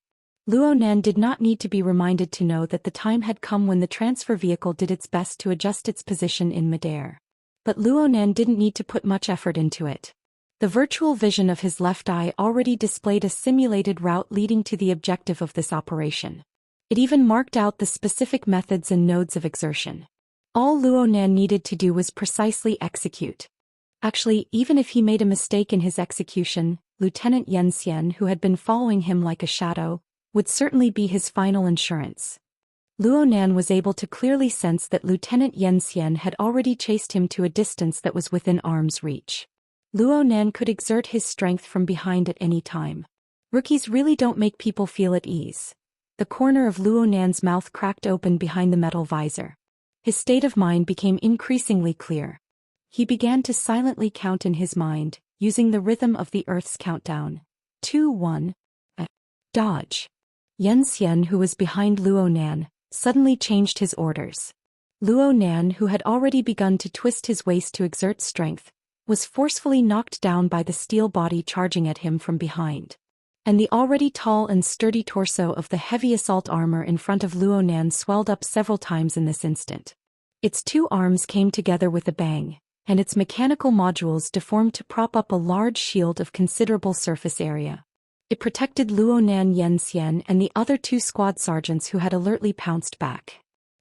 [SPEAKER 1] Luonan did not need to be reminded to know that the time had come when the transfer vehicle did its best to adjust its position in midair. But Luonan didn't need to put much effort into it. The virtual vision of his left eye already displayed a simulated route leading to the objective of this operation. It even marked out the specific methods and nodes of exertion. All Luonan needed to do was precisely execute. Actually, even if he made a mistake in his execution, Lieutenant Xianxia, who had been following him like a shadow, would certainly be his final insurance. Luonan was able to clearly sense that Lieutenant Xianxia had already chased him to a distance that was within arm's reach. Luonan could exert his strength from behind at any time. Rookies really don't make people feel at ease. The corner of Luonan's mouth cracked open behind the metal visor. His state of mind became increasingly clear. He began to silently count in his mind, using the rhythm of the Earth's countdown. 2, 1. Dodge. Xianxia, who was behind Luonan, suddenly changed his orders. Luonan, who had already begun to twist his waist to exert strength, was forcefully knocked down by the steel body charging at him from behind. And the already tall and sturdy torso of the heavy assault armor in front of Luonan swelled up several times in this instant. Its two arms came together with a bang, and its mechanical modules deformed to prop up a large shield of considerable surface area. It protected Luonan, Xianxia, and the other two squad sergeants who had alertly pounced back.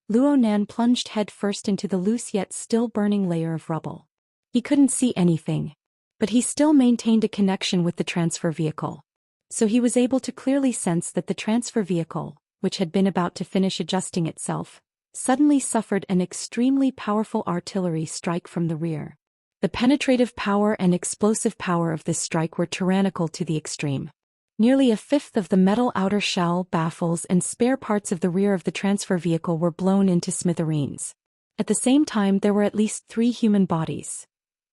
[SPEAKER 1] Luonan plunged head-first into the loose yet still burning layer of rubble. He couldn't see anything, but he still maintained a connection with the transfer vehicle. So he was able to clearly sense that the transfer vehicle, which had been about to finish adjusting itself, suddenly suffered an extremely powerful artillery strike from the rear. The penetrative power and explosive power of this strike were tyrannical to the extreme. Nearly a fifth of the metal outer shell, baffles, and spare parts of the rear of the transfer vehicle were blown into smithereens. At the same time, there were at least 3 human bodies,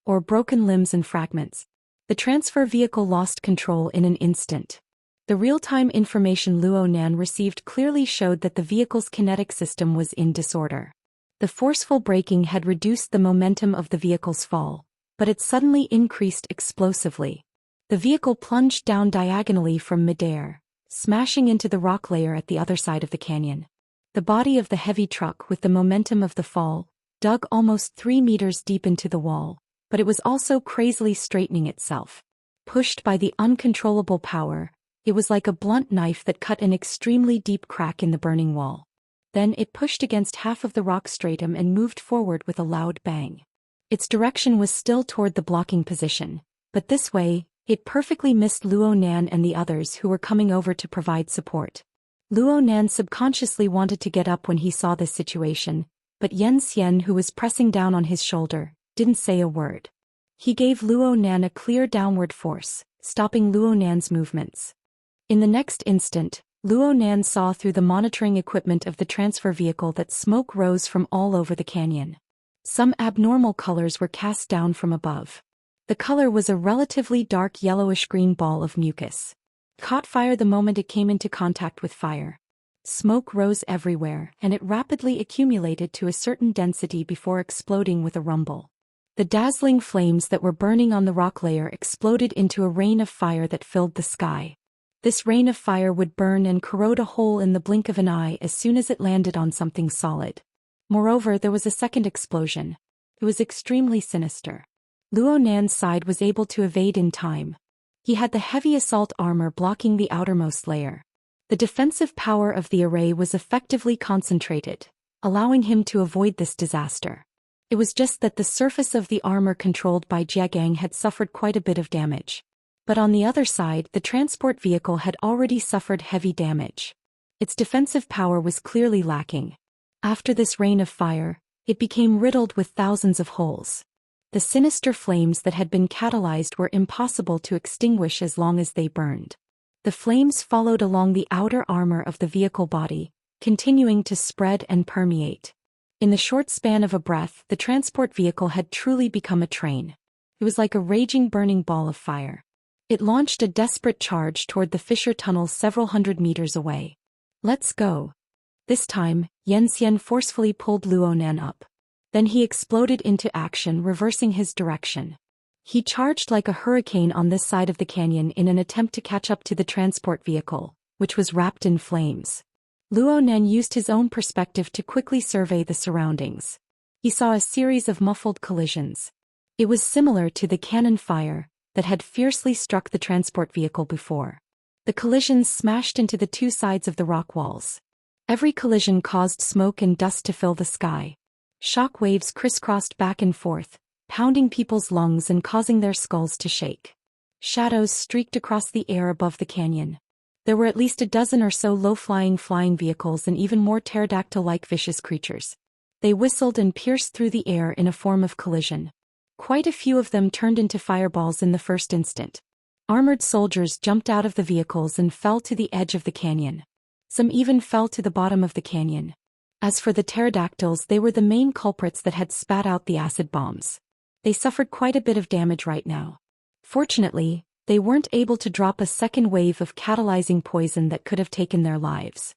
[SPEAKER 1] or broken limbs and fragments. The transfer vehicle lost control in an instant. The real-time information Luonan received clearly showed that the vehicle's kinetic system was in disorder. The forceful braking had reduced the momentum of the vehicle's fall, but it suddenly increased explosively. The vehicle plunged down diagonally from midair, smashing into the rock layer at the other side of the canyon. The body of the heavy truck, with the momentum of the fall, dug almost 3 meters deep into the wall, but it was also crazily straightening itself. Pushed by the uncontrollable power, it was like a blunt knife that cut an extremely deep crack in the burning wall. Then it pushed against half of the rock stratum and moved forward with a loud bang. Its direction was still toward the blocking position, but this way, it perfectly missed Luo Nan and the others who were coming over to provide support. Luo Nan subconsciously wanted to get up when he saw this situation, but Xian, who was pressing down on his shoulder, didn't say a word. He gave Luo Nan a clear downward force, stopping Luo Nan's movements. In the next instant, Luo Nan saw through the monitoring equipment of the transfer vehicle that smoke rose from all over the canyon. Some abnormal colors were cast down from above. The color was a relatively dark yellowish-green ball of mucus. Caught fire the moment it came into contact with fire. Smoke rose everywhere, and it rapidly accumulated to a certain density before exploding with a rumble. The dazzling flames that were burning on the rock layer exploded into a rain of fire that filled the sky. This rain of fire would burn and corrode a hole in the blink of an eye as soon as it landed on something solid. Moreover, there was a second explosion. It was extremely sinister. Luo Nan's side was able to evade in time. He had the heavy assault armor blocking the outermost layer. The defensive power of the array was effectively concentrated, allowing him to avoid this disaster. It was just that the surface of the armor controlled by Jiegang had suffered quite a bit of damage. But on the other side, the transport vehicle had already suffered heavy damage. Its defensive power was clearly lacking. After this rain of fire, it became riddled with thousands of holes. The sinister flames that had been catalyzed were impossible to extinguish as long as they burned. The flames followed along the outer armor of the vehicle body, continuing to spread and permeate. In the short span of a breath, the transport vehicle had truly become a train. It was like a raging burning ball of fire. It launched a desperate charge toward the fissure tunnel several hundred meters away. "Let's go." This time, Xian forcefully pulled Luo Nan up. Then he exploded into action, reversing his direction. He charged like a hurricane on this side of the canyon in an attempt to catch up to the transport vehicle, which was wrapped in flames. Luo Nan used his own perspective to quickly survey the surroundings. He saw a series of muffled collisions. It was similar to the cannon fire that had fiercely struck the transport vehicle before. The collisions smashed into the two sides of the rock walls. Every collision caused smoke and dust to fill the sky. Shock waves crisscrossed back and forth, pounding people's lungs and causing their skulls to shake. Shadows streaked across the air above the canyon. There were at least a dozen or so low-flying flying vehicles and even more pterodactyl-like vicious creatures. They whistled and pierced through the air in a form of collision. Quite a few of them turned into fireballs in the first instant. Armored soldiers jumped out of the vehicles and fell to the edge of the canyon. Some even fell to the bottom of the canyon. As for the pterodactyls, they were the main culprits that had spat out the acid bombs. They suffered quite a bit of damage right now. Fortunately, they weren't able to drop a second wave of catalyzing poison that could have taken their lives.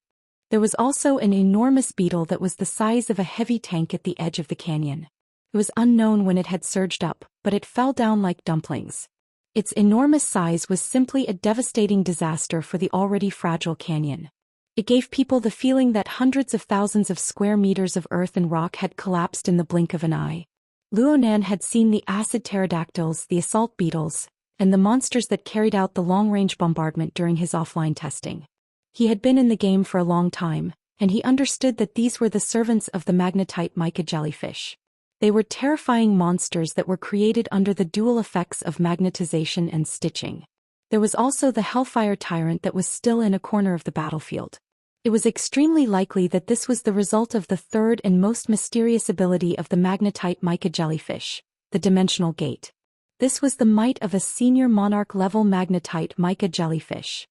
[SPEAKER 1] There was also an enormous beetle that was the size of a heavy tank at the edge of the canyon. It was unknown when it had surged up, but it fell down like dumplings. Its enormous size was simply a devastating disaster for the already fragile canyon. It gave people the feeling that hundreds of thousands of square meters of earth and rock had collapsed in the blink of an eye. Luo Nan had seen the acid pterodactyls, the assault beetles, and the monsters that carried out the long-range bombardment during his offline testing. He had been in the game for a long time, and he understood that these were the servants of the magnetite mica jellyfish. They were terrifying monsters that were created under the dual effects of magnetization and stitching. There was also the Hellfire Tyrant that was still in a corner of the battlefield. It was extremely likely that this was the result of the third and most mysterious ability of the magnetite mica jellyfish, the Dimensional Gate. This was the might of a senior monarch-level magnetite mica jellyfish.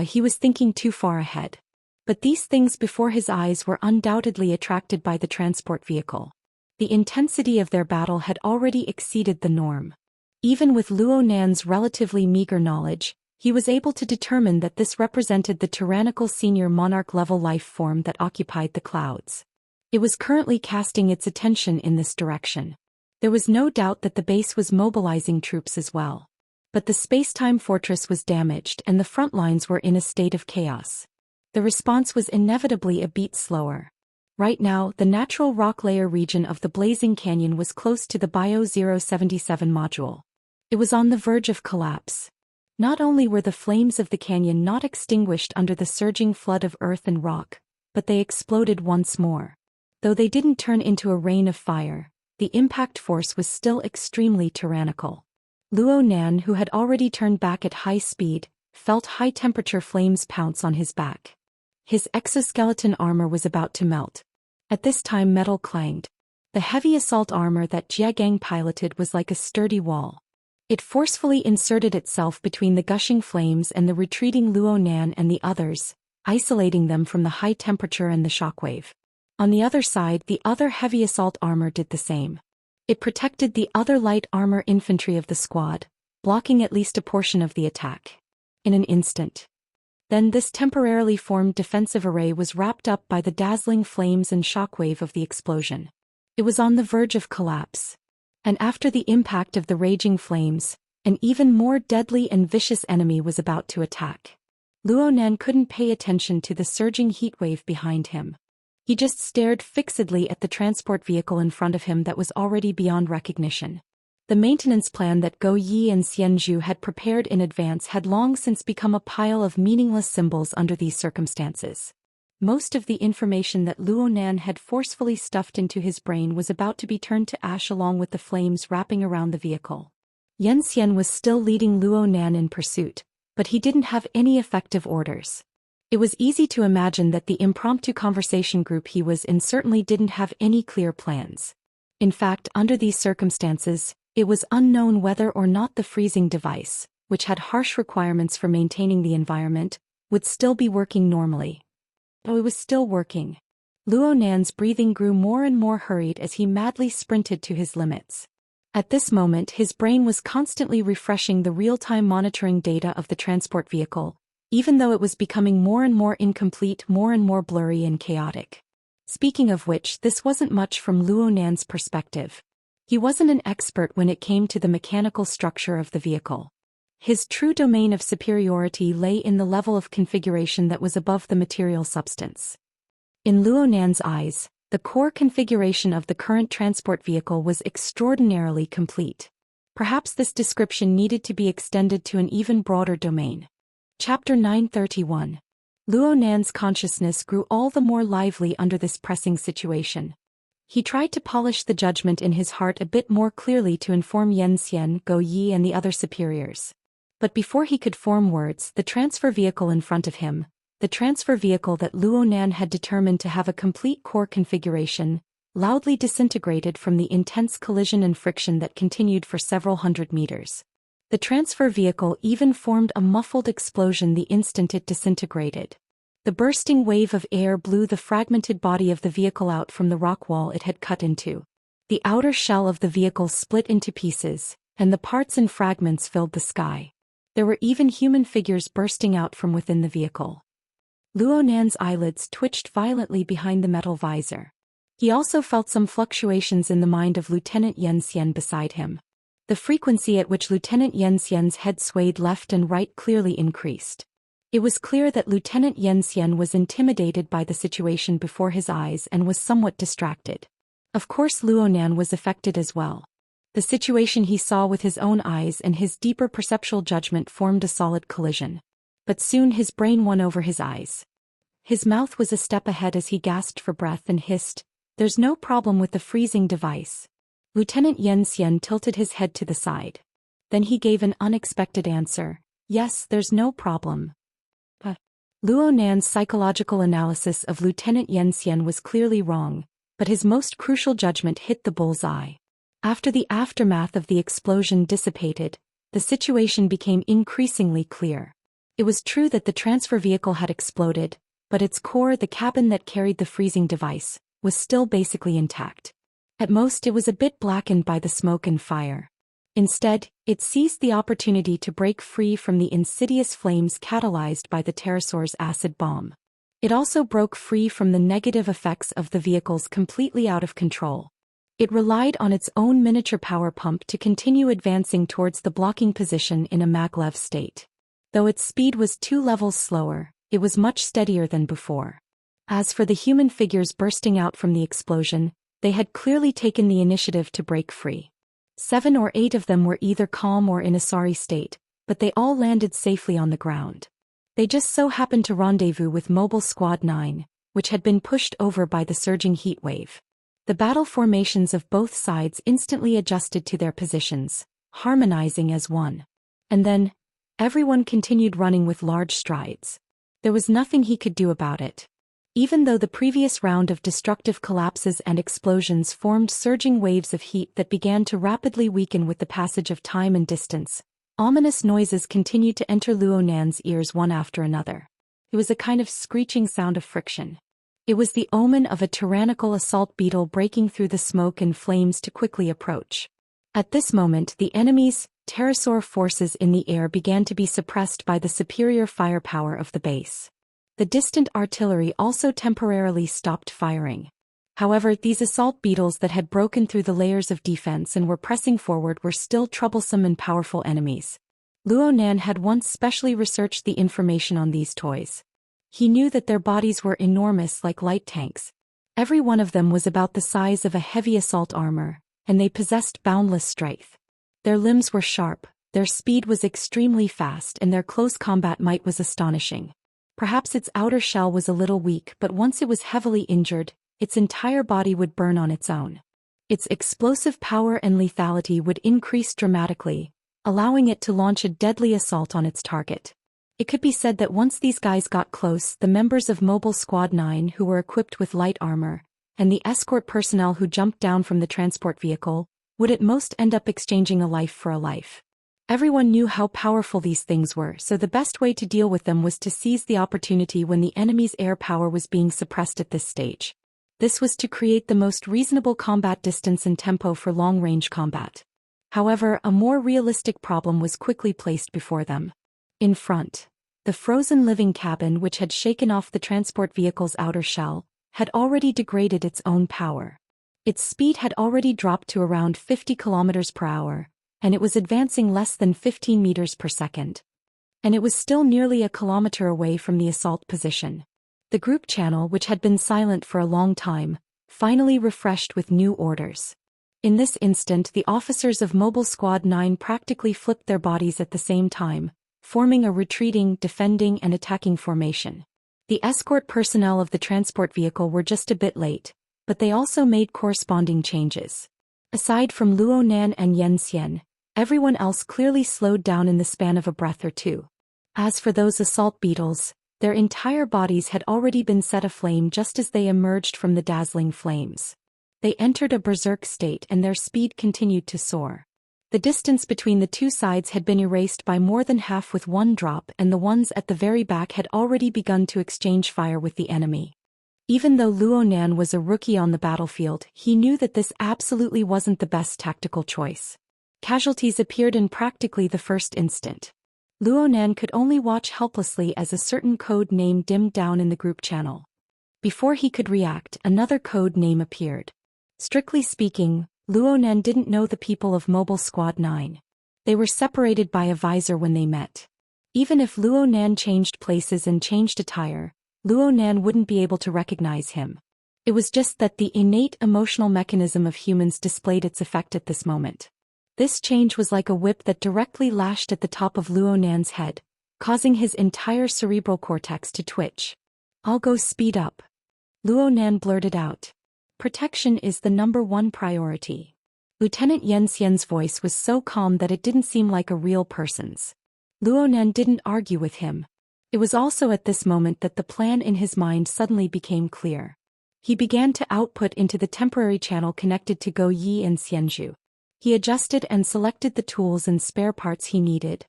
[SPEAKER 1] He was thinking too far ahead. But these things before his eyes were undoubtedly attracted by the transport vehicle. The intensity of their battle had already exceeded the norm. Even with Luo Nan's relatively meager knowledge, he was able to determine that this represented the tyrannical senior monarch-level life form that occupied the clouds. It was currently casting its attention in this direction. There was no doubt that the base was mobilizing troops as well. But the space-time fortress was damaged and the front lines were in a state of chaos. The response was inevitably a beat slower. Right now, the natural rock layer region of the blazing canyon was close to the Bio-077 module. It was on the verge of collapse. Not only were the flames of the canyon not extinguished under the surging flood of earth and rock, but they exploded once more. Though they didn't turn into a rain of fire, the impact force was still extremely tyrannical. Luo Nan, who had already turned back at high speed, felt high-temperature flames pounce on his back. His exoskeleton armor was about to melt. At this time metal clanged. The heavy assault armor that Jie Gang piloted was like a sturdy wall. It forcefully inserted itself between the gushing flames and the retreating Luo Nan and the others, isolating them from the high temperature and the shockwave. On the other side, the other heavy assault armor did the same. It protected the other light armor infantry of the squad, blocking at least a portion of the attack. In an instant. Then this temporarily formed defensive array was wrapped up by the dazzling flames and shockwave of the explosion. It was on the verge of collapse. And after the impact of the raging flames, an even more deadly and vicious enemy was about to attack. Luo Nan couldn't pay attention to the surging heatwave behind him. He just stared fixedly at the transport vehicle in front of him that was already beyond recognition. The maintenance plan that Go Yi and Xianxia had prepared in advance had long since become a pile of meaningless symbols under these circumstances. Most of the information that Luo Nan had forcefully stuffed into his brain was about to be turned to ash along with the flames wrapping around the vehicle. Xian was still leading Luo Nan in pursuit, but he didn't have any effective orders. It was easy to imagine that the impromptu conversation group he was in certainly didn't have any clear plans. In fact, under these circumstances, it was unknown whether or not the freezing device, which had harsh requirements for maintaining the environment, would still be working normally. Though it was still working. Luo Nan's breathing grew more and more hurried as he madly sprinted to his limits. At this moment his brain was constantly refreshing the real-time monitoring data of the transport vehicle, even though it was becoming more and more incomplete, more and more blurry and chaotic. Speaking of which, this wasn't much from Luo Nan's perspective. He wasn't an expert when it came to the mechanical structure of the vehicle. His true domain of superiority lay in the level of configuration that was above the material substance. In Luo Nan's eyes, the core configuration of the current transport vehicle was extraordinarily complete. Perhaps this description needed to be extended to an even broader domain. Chapter 931. Luo Nan's consciousness grew all the more lively under this pressing situation. He tried to polish the judgment in his heart a bit more clearly to inform Xian, Go Yi and the other superiors. But before he could form words, the transfer vehicle in front of him, the transfer vehicle that Luo Nan had determined to have a complete core configuration, loudly disintegrated from the intense collision and friction that continued for several hundred meters. The transfer vehicle even formed a muffled explosion the instant it disintegrated. The bursting wave of air blew the fragmented body of the vehicle out from the rock wall it had cut into. The outer shell of the vehicle split into pieces, and the parts and fragments filled the sky. There were even human figures bursting out from within the vehicle. Luo Nan's eyelids twitched violently behind the metal visor. He also felt some fluctuations in the mind of Lieutenant Xian beside him. The frequency at which Lieutenant Xian's head swayed left and right clearly increased. It was clear that Lieutenant Xian was intimidated by the situation before his eyes and was somewhat distracted. Of course Luo Nan was affected as well. The situation he saw with his own eyes and his deeper perceptual judgment formed a solid collision. But soon his brain won over his eyes. His mouth was a step ahead as he gasped for breath and hissed, "There's no problem with the freezing device." Lieutenant Xian tilted his head to the side. Then he gave an unexpected answer, "Yes, there's no problem." Luo Nan's psychological analysis of Lieutenant Xian was clearly wrong, but his most crucial judgment hit the bull's-eye. After the aftermath of the explosion dissipated, the situation became increasingly clear. It was true that the transfer vehicle had exploded, but its core, the cabin that carried the freezing device, was still basically intact. At most it was a bit blackened by the smoke and fire. Instead, it seized the opportunity to break free from the insidious flames catalyzed by the pterosaur's acid bomb. It also broke free from the negative effects of the vehicle's completely out of control. It relied on its own miniature power pump to continue advancing towards the blocking position in a maglev state. Though its speed was 2 levels slower, it was much steadier than before. As for the human figures bursting out from the explosion, they had clearly taken the initiative to break free. 7 or 8 of them were either calm or in a sorry state, but they all landed safely on the ground. They just so happened to rendezvous with Mobile Squad 9, which had been pushed over by the surging heat wave. The battle formations of both sides instantly adjusted to their positions, harmonizing as one. And then, everyone continued running with large strides. There was nothing he could do about it. Even though the previous round of destructive collapses and explosions formed surging waves of heat that began to rapidly weaken with the passage of time and distance, ominous noises continued to enter Luo Nan's ears one after another. It was a kind of screeching sound of friction. It was the omen of a tyrannical assault beetle breaking through the smoke and flames to quickly approach. At this moment, the enemy's pterosaur forces in the air began to be suppressed by the superior firepower of the base. The distant artillery also temporarily stopped firing. However, these assault beetles that had broken through the layers of defense and were pressing forward were still troublesome and powerful enemies. Luo Nan had once specially researched the information on these toys. He knew that their bodies were enormous like light tanks. Every one of them was about the size of a heavy assault armor, and they possessed boundless strength. Their limbs were sharp, their speed was extremely fast, and their close combat might was astonishing. Perhaps its outer shell was a little weak, but once it was heavily injured, its entire body would burn on its own. Its explosive power and lethality would increase dramatically, allowing it to launch a deadly assault on its target. It could be said that once these guys got close, the members of Mobile Squad 9 who were equipped with light armor, and the escort personnel who jumped down from the transport vehicle, would at most end up exchanging a life for a life. Everyone knew how powerful these things were, so the best way to deal with them was to seize the opportunity when the enemy's air power was being suppressed at this stage. This was to create the most reasonable combat distance and tempo for long-range combat. However, a more realistic problem was quickly placed before them. In front, the frozen living cabin, which had shaken off the transport vehicle's outer shell, had already degraded its own power. Its speed had already dropped to around 50 kilometers per hour, and it was advancing less than 15 meters per second. And it was still nearly a kilometer away from the assault position. The group channel, which had been silent for a long time, finally refreshed with new orders. In this instant, the officers of Mobile Squad 9 practically flipped their bodies at the same time, forming a retreating, defending, and attacking formation. The escort personnel of the transport vehicle were just a bit late, but they also made corresponding changes. Aside from Luo Nan and Xianxia, everyone else clearly slowed down in the span of a breath or two. As for those assault beetles, their entire bodies had already been set aflame just as they emerged from the dazzling flames. They entered a berserk state and their speed continued to soar. The distance between the two sides had been erased by more than half with one drop, and the ones at the very back had already begun to exchange fire with the enemy. Even though Luo Nan was a rookie on the battlefield, he knew that this absolutely wasn't the best tactical choice. Casualties appeared in practically the first instant. Luo Nan could only watch helplessly as a certain code name dimmed down in the group channel. Before he could react, another code name appeared. Strictly speaking, Luo Nan didn't know the people of Mobile Squad 9. They were separated by a visor when they met. Even if Luo Nan changed places and changed attire, Luo Nan wouldn't be able to recognize him. It was just that the innate emotional mechanism of humans displayed its effect at this moment. This change was like a whip that directly lashed at the top of Luo Nan's head, causing his entire cerebral cortex to twitch. "I'll go speed up," Luo Nan blurted out. "Protection is the #1 priority." Lieutenant Xianxian's voice was so calm that it didn't seem like a real person's. Luo Nan didn't argue with him. It was also at this moment that the plan in his mind suddenly became clear. He began to output into the temporary channel connected to Go Yi and Xianzhu. He adjusted and selected the tools and spare parts he needed.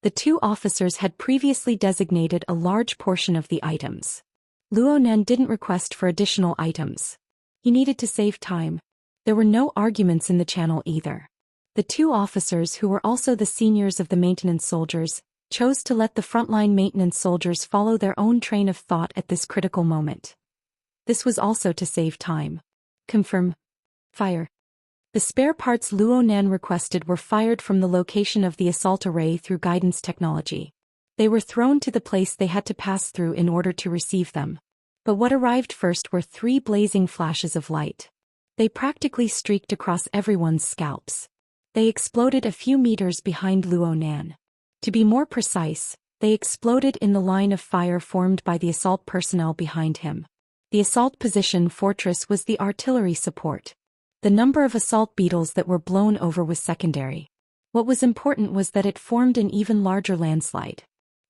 [SPEAKER 1] The two officers had previously designated a large portion of the items. Luo Nan didn't request for additional items. He needed to save time. There were no arguments in the channel either. The two officers, who were also the seniors of the maintenance soldiers, chose to let the frontline maintenance soldiers follow their own train of thought at this critical moment. This was also to save time. Confirm. Fire. The spare parts Luo Nan requested were fired from the location of the assault array through guidance technology. They were thrown to the place they had to pass through in order to receive them. But what arrived first were 3 blazing flashes of light. They practically streaked across everyone's scalps. They exploded a few meters behind Luo Nan. To be more precise, they exploded in the line of fire formed by the assault personnel behind him. The assault position fortress was the artillery support. The number of assault beetles that were blown over was secondary. What was important was that it formed an even larger landslide.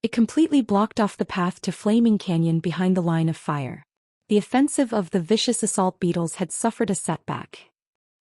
[SPEAKER 1] It completely blocked off the path to Flaming Canyon behind the line of fire. The offensive of the vicious assault beetles had suffered a setback.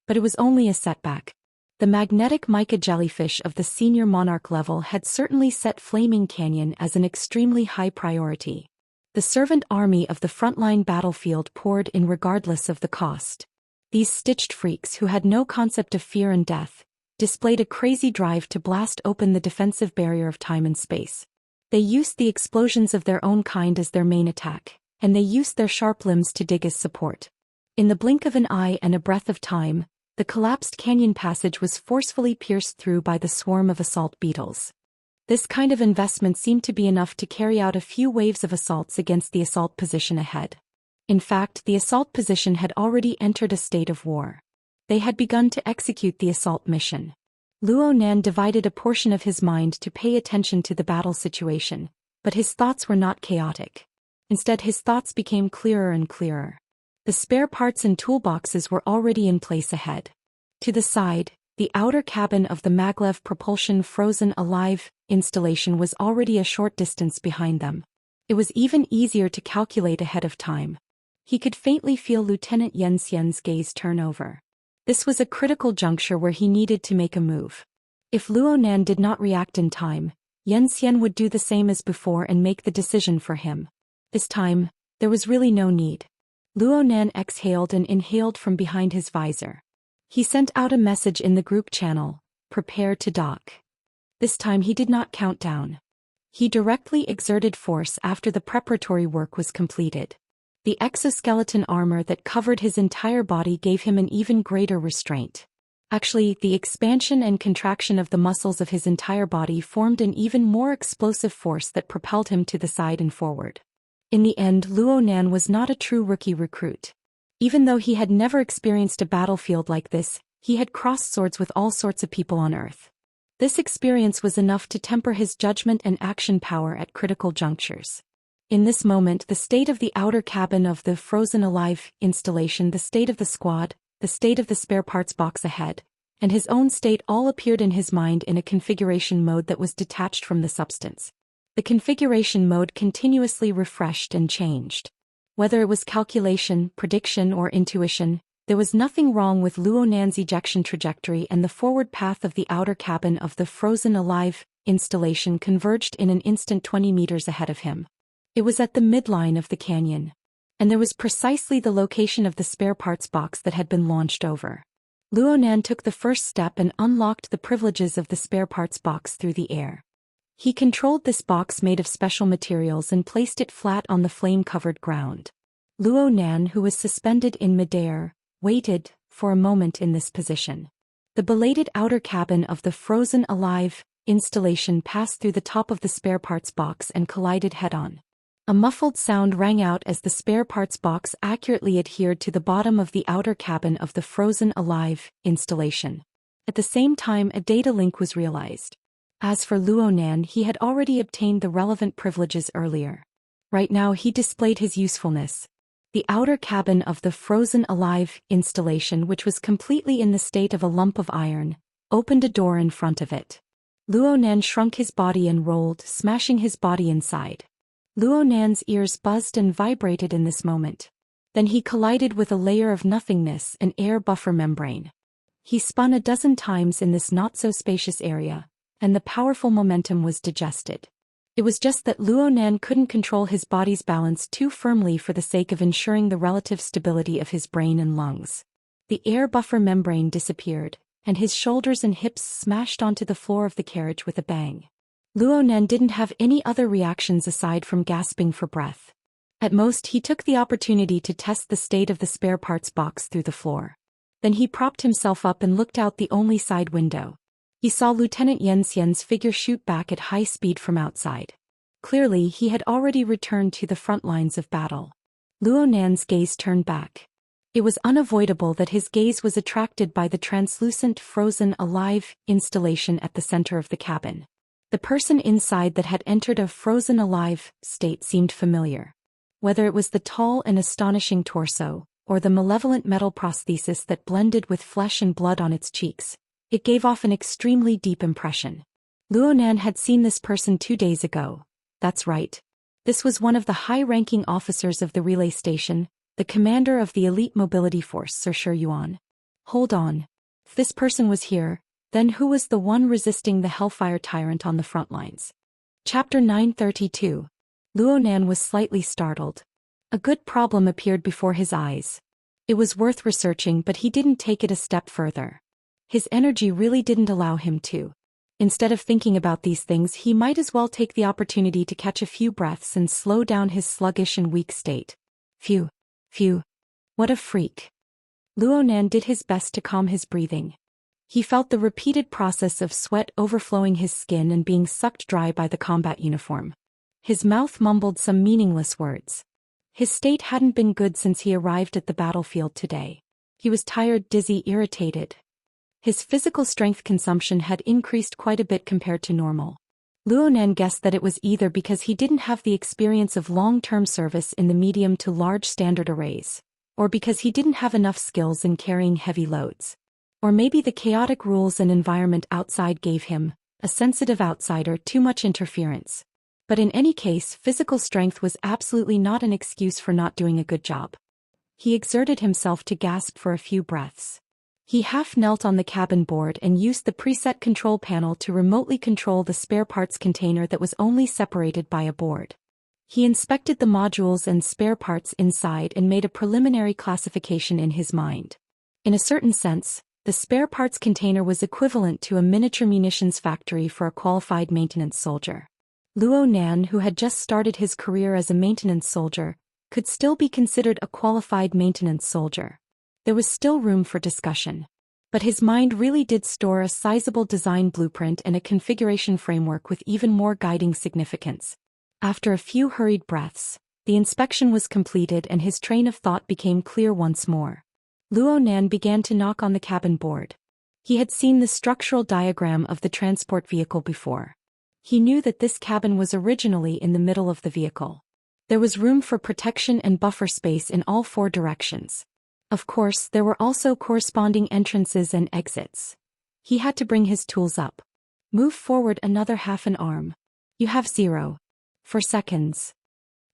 [SPEAKER 1] But it was only a setback. The magnetic mica jellyfish of the senior monarch level had certainly set Flaming Canyon as an extremely high priority. The servant army of the frontline battlefield poured in regardless of the cost. These stitched freaks who had no concept of fear and death displayed a crazy drive to blast open the defensive barrier of time and space. They used the explosions of their own kind as their main attack, and they used their sharp limbs to dig as support. In the blink of an eye and a breath of time, the collapsed canyon passage was forcefully pierced through by the swarm of assault beetles. This kind of investment seemed to be enough to carry out a few waves of assaults against the assault position ahead. In fact, the assault position had already entered a state of war. They had begun to execute the assault mission. Luo Nan divided a portion of his mind to pay attention to the battle situation, but his thoughts were not chaotic. Instead, his thoughts became clearer and clearer. The spare parts and toolboxes were already in place ahead. To the side, the outer cabin of the maglev propulsion frozen alive installation was already a short distance behind them. It was even easier to calculate ahead of time. He could faintly feel Lieutenant Xianxia's gaze turn over. This was a critical juncture where he needed to make a move. If Luo Nan did not react in time, Xianxian would do the same as before and make the decision for him. This time, there was really no need. Luo Nan exhaled and inhaled from behind his visor. He sent out a message in the group channel, "Prepare to dock." This time he did not count down. He directly exerted force after the preparatory work was completed. The exoskeleton armor that covered his entire body gave him an even greater restraint. Actually, the expansion and contraction of the muscles of his entire body formed an even more explosive force that propelled him to the side and forward. In the end, Luo Nan was not a true rookie recruit. Even though he had never experienced a battlefield like this, he had crossed swords with all sorts of people on Earth. This experience was enough to temper his judgment and action power at critical junctures. In this moment, the state of the outer cabin of the frozen alive installation, the state of the squad, the state of the spare parts box ahead, and his own state all appeared in his mind in a configuration mode that was detached from the substance. The configuration mode continuously refreshed and changed. Whether it was calculation, prediction, or intuition, there was nothing wrong with Luo Nan's ejection trajectory, and the forward path of the outer cabin of the frozen alive installation converged in an instant 20 meters ahead of him. It was at the midline of the canyon. And there was precisely the location of the spare parts box that had been launched over. Luo Nan took the first step and unlocked the privileges of the spare parts box through the air. He controlled this box made of special materials and placed it flat on the flame-covered ground. Luo Nan, who was suspended in midair, waited for a moment in this position. The belated outer cabin of the frozen alive installation passed through the top of the spare parts box and collided head-on. A muffled sound rang out as the spare parts box accurately adhered to the bottom of the outer cabin of the frozen alive installation. At the same time, a data link was realized. As for Luo Nan, he had already obtained the relevant privileges earlier. Right now he displayed his usefulness. The outer cabin of the frozen alive installation, which was completely in the state of a lump of iron, opened a door in front of it. Luo Nan shrunk his body and rolled, smashing his body inside. Luo Nan's ears buzzed and vibrated in this moment. Then he collided with a layer of nothingness, an air buffer membrane. He spun a dozen times in this not-so-spacious area, and the powerful momentum was digested. It was just that Luo Nan couldn't control his body's balance too firmly for the sake of ensuring the relative stability of his brain and lungs. The air buffer membrane disappeared, and his shoulders and hips smashed onto the floor of the carriage with a bang. Luo Nan didn't have any other reactions aside from gasping for breath. At most, he took the opportunity to test the state of the spare parts box through the floor. Then he propped himself up and looked out the only side window. He saw Lieutenant Xianxian's figure shoot back at high speed from outside. Clearly, he had already returned to the front lines of battle. Luo Nan's gaze turned back. It was unavoidable that his gaze was attracted by the translucent frozen alive installation at the center of the cabin. The person inside that had entered a frozen alive state seemed familiar. Whether it was the tall and astonishing torso, or the malevolent metal prosthesis that blended with flesh and blood on its cheeks, it gave off an extremely deep impression. Luo Nan had seen this person 2 days ago. That's right. This was one of the high-ranking officers of the relay station, the commander of the elite mobility force, Sir Shi Yuan. Hold on. If this person was here, then who was the one resisting the Hellfire Tyrant on the front lines? Chapter 932. Luo Nan was slightly startled. A good problem appeared before his eyes. It was worth researching, but he didn't take it a step further. His energy really didn't allow him to. Instead of thinking about these things, he might as well take the opportunity to catch a few breaths and slow down his sluggish and weak state. Phew. What a freak. Luo Nan did his best to calm his breathing. He felt the repeated process of sweat overflowing his skin and being sucked dry by the combat uniform. His mouth mumbled some meaningless words. His state hadn't been good since he arrived at the battlefield today. He was tired, dizzy, irritated. His physical strength consumption had increased quite a bit compared to normal. Luo Nan guessed that it was either because he didn't have the experience of long-term service in the medium to large standard arrays, or because he didn't have enough skills in carrying heavy loads. Or maybe the chaotic rules and environment outside gave him, a sensitive outsider, too much interference. But in any case, physical strength was absolutely not an excuse for not doing a good job. He exerted himself to gasp for a few breaths. He half knelt on the cabin board and used the preset control panel to remotely control the spare parts container that was only separated by a board. He inspected the modules and spare parts inside and made a preliminary classification in his mind. In a certain sense, the spare parts container was equivalent to a miniature munitions factory for a qualified maintenance soldier. Luo Nan, who had just started his career as a maintenance soldier, could still be considered a qualified maintenance soldier. There was still room for discussion. But his mind really did store a sizable design blueprint and a configuration framework with even more guiding significance. After a few hurried breaths, the inspection was completed and his train of thought became clear once more. Luo Nan began to knock on the cabin board. He had seen the structural diagram of the transport vehicle before. He knew that this cabin was originally in the middle of the vehicle. There was room for protection and buffer space in all 4 directions. Of course, there were also corresponding entrances and exits. He had to bring his tools up. Move forward another half an arm. You have 0. For seconds.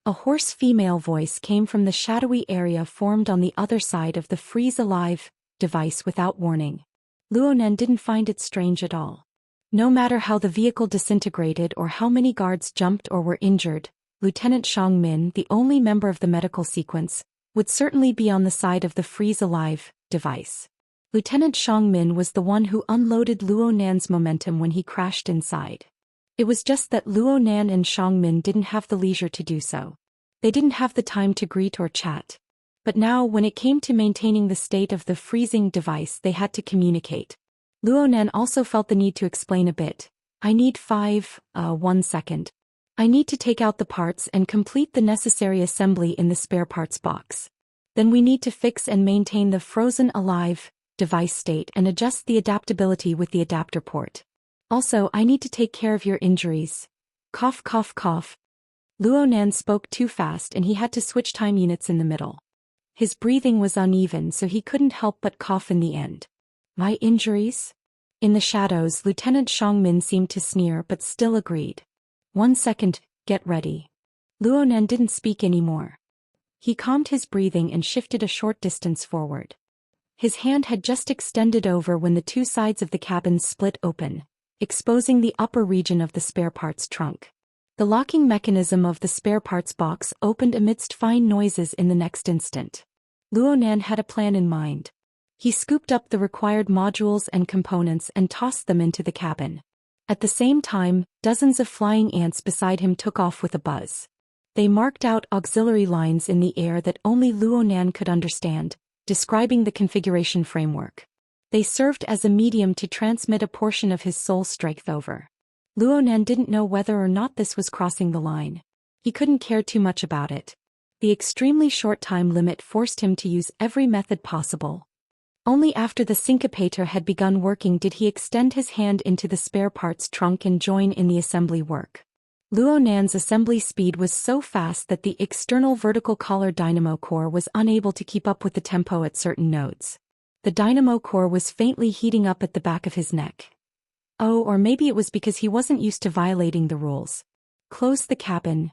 [SPEAKER 1] A hoarse female voice came from the shadowy area formed on the other side of the freeze-alive device without warning. Luo Nan didn't find it strange at all. No matter how the vehicle disintegrated or how many guards jumped or were injured, Lieutenant Shang Min, the only member of the medical sequence, would certainly be on the side of the freeze-alive device. Lieutenant Shang Min was the one who unloaded Luo Nan's momentum when he crashed inside. It was just that Luo Nan and Shang Min didn't have the leisure to do so. They didn't have the time to greet or chat. But now, when it came to maintaining the state of the freezing device, they had to communicate. Luo Nan also felt the need to explain a bit. I need 1 second. I need to take out the parts and complete the necessary assembly in the spare parts box. Then we need to fix and maintain the frozen alive device state and adjust the adaptability with the adapter port. Also, I need to take care of your injuries. Cough, cough, cough. Luo Nan spoke too fast and he had to switch time units in the middle. His breathing was uneven, so he couldn't help but cough in the end. My injuries? In the shadows, Lieutenant Shang Min seemed to sneer but still agreed. 1 second, get ready. Luo Nan didn't speak anymore. He calmed his breathing and shifted a short distance forward. His hand had just extended over when the 2 sides of the cabin split open, exposing the upper region of the spare parts trunk. The locking mechanism of the spare parts box opened amidst fine noises in the next instant. Luo Nan had a plan in mind. He scooped up the required modules and components and tossed them into the cabin. At the same time, dozens of flying ants beside him took off with a buzz. They marked out auxiliary lines in the air that only Luo Nan could understand, describing the configuration framework. They served as a medium to transmit a portion of his soul strength over. Luonan didn't know whether or not this was crossing the line. He couldn't care too much about it. The extremely short time limit forced him to use every method possible. Only after the syncopator had begun working did he extend his hand into the spare parts trunk and join in the assembly work. Luonan's assembly speed was so fast that the external vertical collar dynamo core was unable to keep up with the tempo at certain nodes. The dynamo core was faintly heating up at the back of his neck. Oh, or maybe it was because he wasn't used to violating the rules. Close the cabin.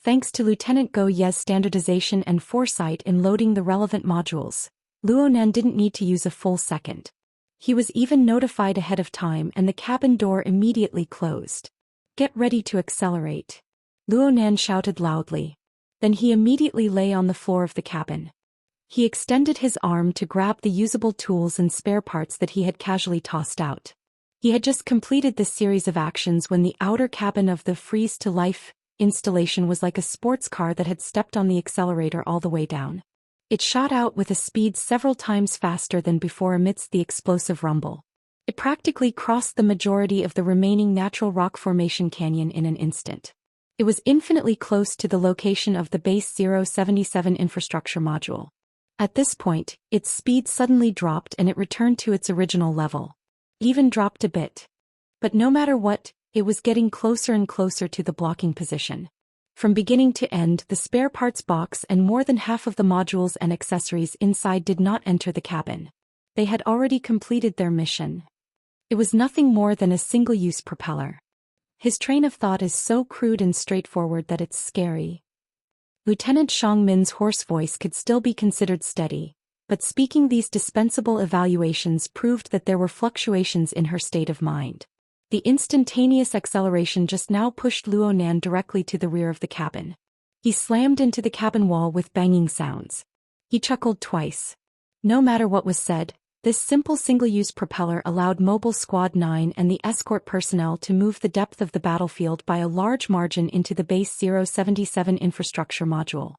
[SPEAKER 1] Thanks to Lieutenant Go Ye's standardization and foresight in loading the relevant modules, Luonan didn't need to use a full second. He was even notified ahead of time and the cabin door immediately closed. Get ready to accelerate. Luonan shouted loudly. Then he immediately lay on the floor of the cabin. He extended his arm to grab the usable tools and spare parts that he had casually tossed out. He had just completed this series of actions when the outer cabin of the freeze-to-life installation was like a sports car that had stepped on the accelerator all the way down. It shot out with a speed several times faster than before amidst the explosive rumble. It practically crossed the majority of the remaining natural rock formation canyon in an instant. It was infinitely close to the location of the Base 077 infrastructure module. At this point, its speed suddenly dropped and it returned to its original level. Even dropped a bit. But no matter what, it was getting closer and closer to the blocking position. From beginning to end, the spare parts box and more than half of the modules and accessories inside did not enter the cabin. They had already completed their mission. It was nothing more than a single-use propeller. His train of thought is so crude and straightforward that it's scary. Lieutenant Xiang Min's hoarse voice could still be considered steady, but speaking these dispensable evaluations proved that there were fluctuations in her state of mind. The instantaneous acceleration just now pushed Luonan directly to the rear of the cabin. He slammed into the cabin wall with banging sounds. He chuckled twice. No matter what was said, this simple single-use propeller allowed Mobile Squad 9 and the escort personnel to move the depth of the battlefield by a large margin into the Base 077 infrastructure module.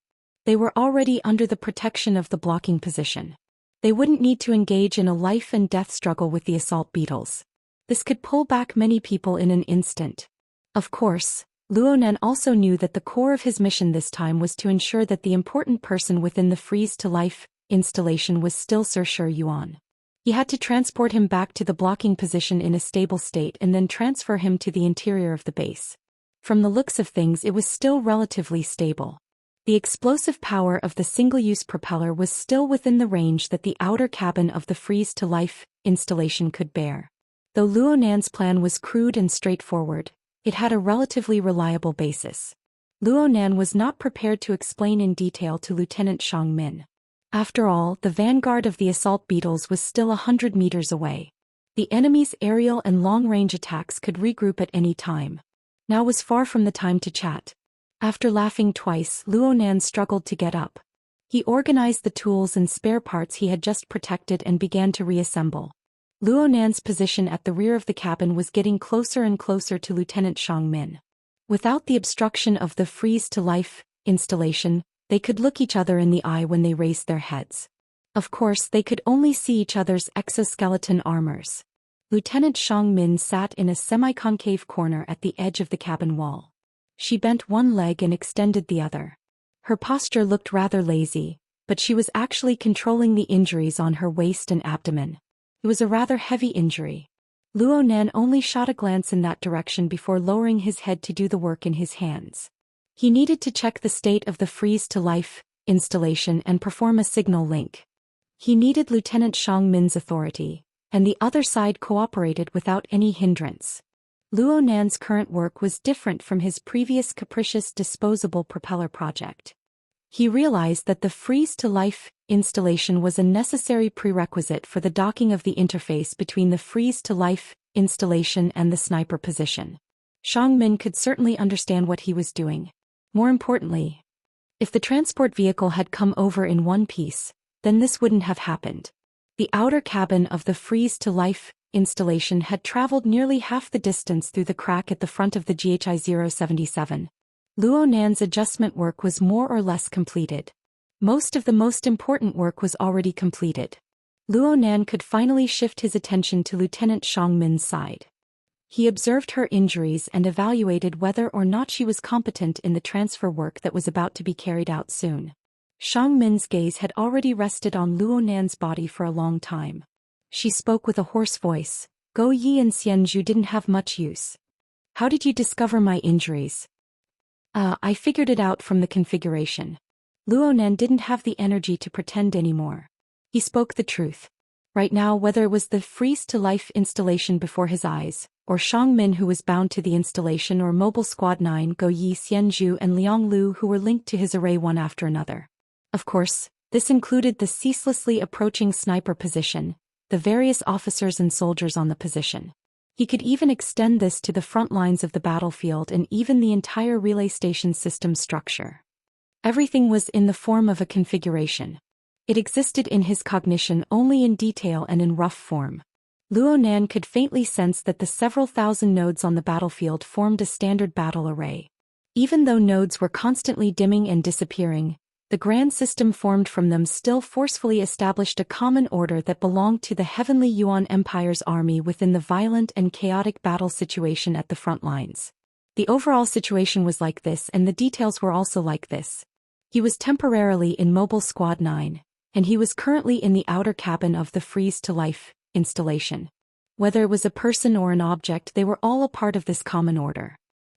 [SPEAKER 1] They were already under the protection of the blocking position. They wouldn't need to engage in a life-and-death struggle with the assault beetles. This could pull back many people in an instant. Of course, Luonan also knew that the core of his mission this time was to ensure that the important person within the freeze-to-life installation was still Sir Shi Yuan. He had to transport him back to the blocking position in a stable state and then transfer him to the interior of the base. From the looks of things, it was still relatively stable. The explosive power of the single-use propeller was still within the range that the outer cabin of the freeze-to-life installation could bear. Though Luonan's plan was crude and straightforward, it had a relatively reliable basis. Luonan was not prepared to explain in detail to Lieutenant Xiang Min. After all, the vanguard of the assault beetles was still 100 meters away. The enemy's aerial and long-range attacks could regroup at any time. Now was far from the time to chat. After laughing twice, Luonan struggled to get up. He organized the tools and spare parts he had just protected and began to reassemble. Luonan's position at the rear of the cabin was getting closer and closer to Lieutenant Xiang Min. Without the obstruction of the freeze-to-life installation, they could look each other in the eye when they raised their heads. Of course, they could only see each other's exoskeleton armors. Lieutenant Xiang Min sat in a semi-concave corner at the edge of the cabin wall. She bent one leg and extended the other. Her posture looked rather lazy, but she was actually controlling the injuries on her waist and abdomen. It was a rather heavy injury. Luonan only shot a glance in that direction before lowering his head to do the work in his hands. He needed to check the state of the freeze-to-life installation and perform a signal link. He needed Lieutenant Xiang Min's authority, and the other side cooperated without any hindrance. Luonan's current work was different from his previous capricious disposable propeller project. He realized that the freeze-to-life installation was a necessary prerequisite for the docking of the interface between the freeze-to-life installation and the sniper position. Xiang Min could certainly understand what he was doing. More importantly, if the transport vehicle had come over in one piece, then this wouldn't have happened. The outer cabin of the freeze-to-life installation had traveled nearly half the distance through the crack at the front of the GHI 077. Luonan's adjustment work was more or less completed. Most of the most important work was already completed. Luonan could finally shift his attention to Lieutenant Xiang Min's side. He observed her injuries and evaluated whether or not she was competent in the transfer work that was about to be carried out soon. Xiang Min's gaze had already rested on Luo Nan's body for a long time. She spoke with a hoarse voice. Go Yi and Xianxia didn't have much use. How did you discover my injuries? I figured it out from the configuration. Luo Nan didn't have the energy to pretend anymore. He spoke the truth. Right now, whether it was the freeze-to-life installation before his eyes, or Xiang Min who was bound to the installation, or Mobile Squad 9 Go Yi, Xianxia and Liang Lu who were linked to his array one after another. Of course, this included the ceaselessly approaching sniper position, the various officers and soldiers on the position. He could even extend this to the front lines of the battlefield and even the entire relay station system structure. Everything was in the form of a configuration. It existed in his cognition only in detail and in rough form. Luo Nan could faintly sense that the several thousand nodes on the battlefield formed a standard battle array. Even though nodes were constantly dimming and disappearing, the grand system formed from them still forcefully established a common order that belonged to the Heavenly Yuan Empire's army within the violent and chaotic battle situation at the front lines. The overall situation was like this, and the details were also like this. He was temporarily in Mobile Squad 9, and he was currently in the outer cabin of the freeze-to-life installation. Whether it was a person or an object, they were all a part of this common order.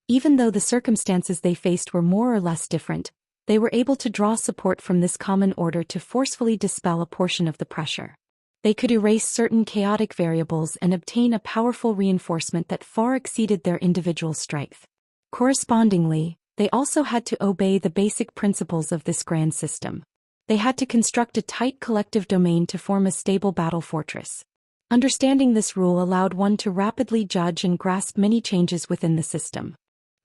[SPEAKER 1] Even though the circumstances they faced were more or less different, they were able to draw support from this common order to forcefully dispel a portion of the pressure. They could erase certain chaotic variables and obtain a powerful reinforcement that far exceeded their individual strength. Correspondingly, they also had to obey the basic principles of this grand system. They had to construct a tight collective domain to form a stable battle fortress. Understanding this rule allowed one to rapidly judge and grasp many changes within the system.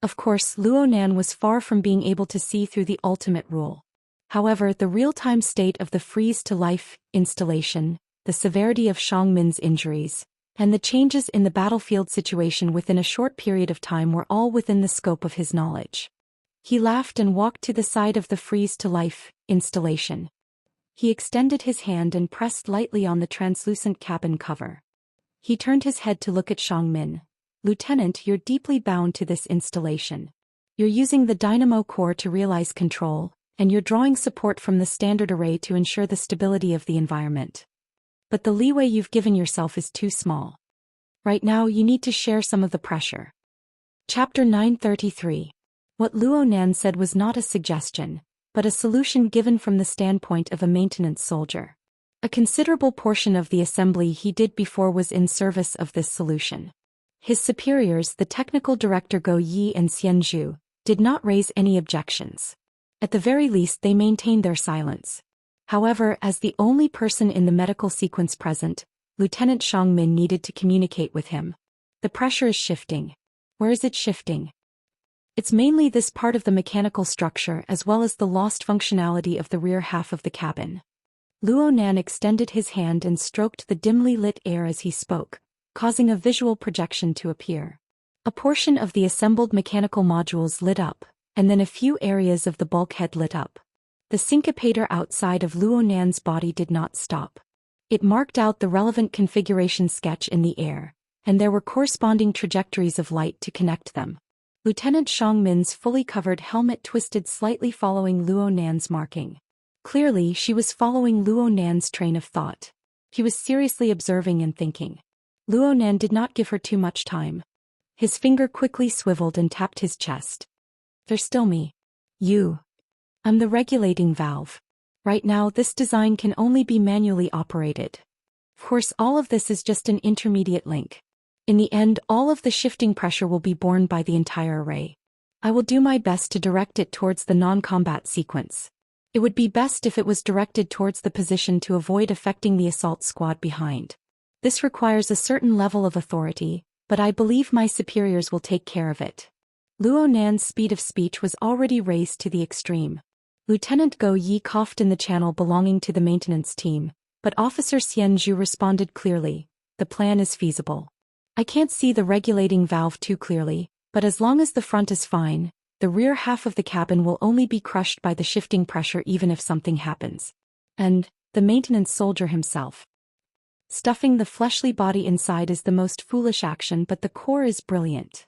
[SPEAKER 1] Of course, Luo Nan was far from being able to see through the ultimate rule. However, the real-time state of the freeze-to-life installation, the severity of Xiang Min's injuries, and the changes in the battlefield situation within a short period of time were all within the scope of his knowledge. He laughed and walked to the side of the freeze-to-life installation. He extended his hand and pressed lightly on the translucent cabin cover. He turned his head to look at Xiang Min. Lieutenant, you're deeply bound to this installation. You're using the dynamo core to realize control, and you're drawing support from the standard array to ensure the stability of the environment. But the leeway you've given yourself is too small. Right now, you need to share some of the pressure. Chapter 933. What Luo Nan said was not a suggestion, but a solution given from the standpoint of a maintenance soldier. A considerable portion of the assembly he did before was in service of this solution. His superiors, the technical director Go Yi and Xianxia, did not raise any objections. At the very least, they maintained their silence. However, as the only person in the medical sequence present, Lieutenant Xiang Min needed to communicate with him. The pressure is shifting. Where is it shifting? It's mainly this part of the mechanical structure as well as the lost functionality of the rear half of the cabin. Luo Nan extended his hand and stroked the dimly lit air as he spoke, causing a visual projection to appear. A portion of the assembled mechanical modules lit up, and then a few areas of the bulkhead lit up. The syncopator outside of Luo Nan's body did not stop. It marked out the relevant configuration sketch in the air, and there were corresponding trajectories of light to connect them. Lieutenant Xiang Min's fully covered helmet twisted slightly following Luo Nan's marking. Clearly, she was following Luo Nan's train of thought. He was seriously observing and thinking. Luo Nan did not give her too much time. His finger quickly swiveled and tapped his chest. There's still me. I'm the regulating valve. Right now, this design can only be manually operated. Of course, all of this is just an intermediate link. In the end, all of the shifting pressure will be borne by the entire array. I will do my best to direct it towards the non-combat sequence. It would be best if it was directed towards the position to avoid affecting the assault squad behind. This requires a certain level of authority, but I believe my superiors will take care of it. Luo Nan's speed of speech was already raised to the extreme. Lieutenant Go Yi coughed in the channel belonging to the maintenance team, but Officer Xianxia responded clearly. The plan is feasible. I can't see the regulating valve too clearly, but as long as the front is fine, the rear half of the cabin will only be crushed by the shifting pressure even if something happens. And the maintenance soldier himself. Stuffing the fleshly body inside is the most foolish action, but the core is brilliant.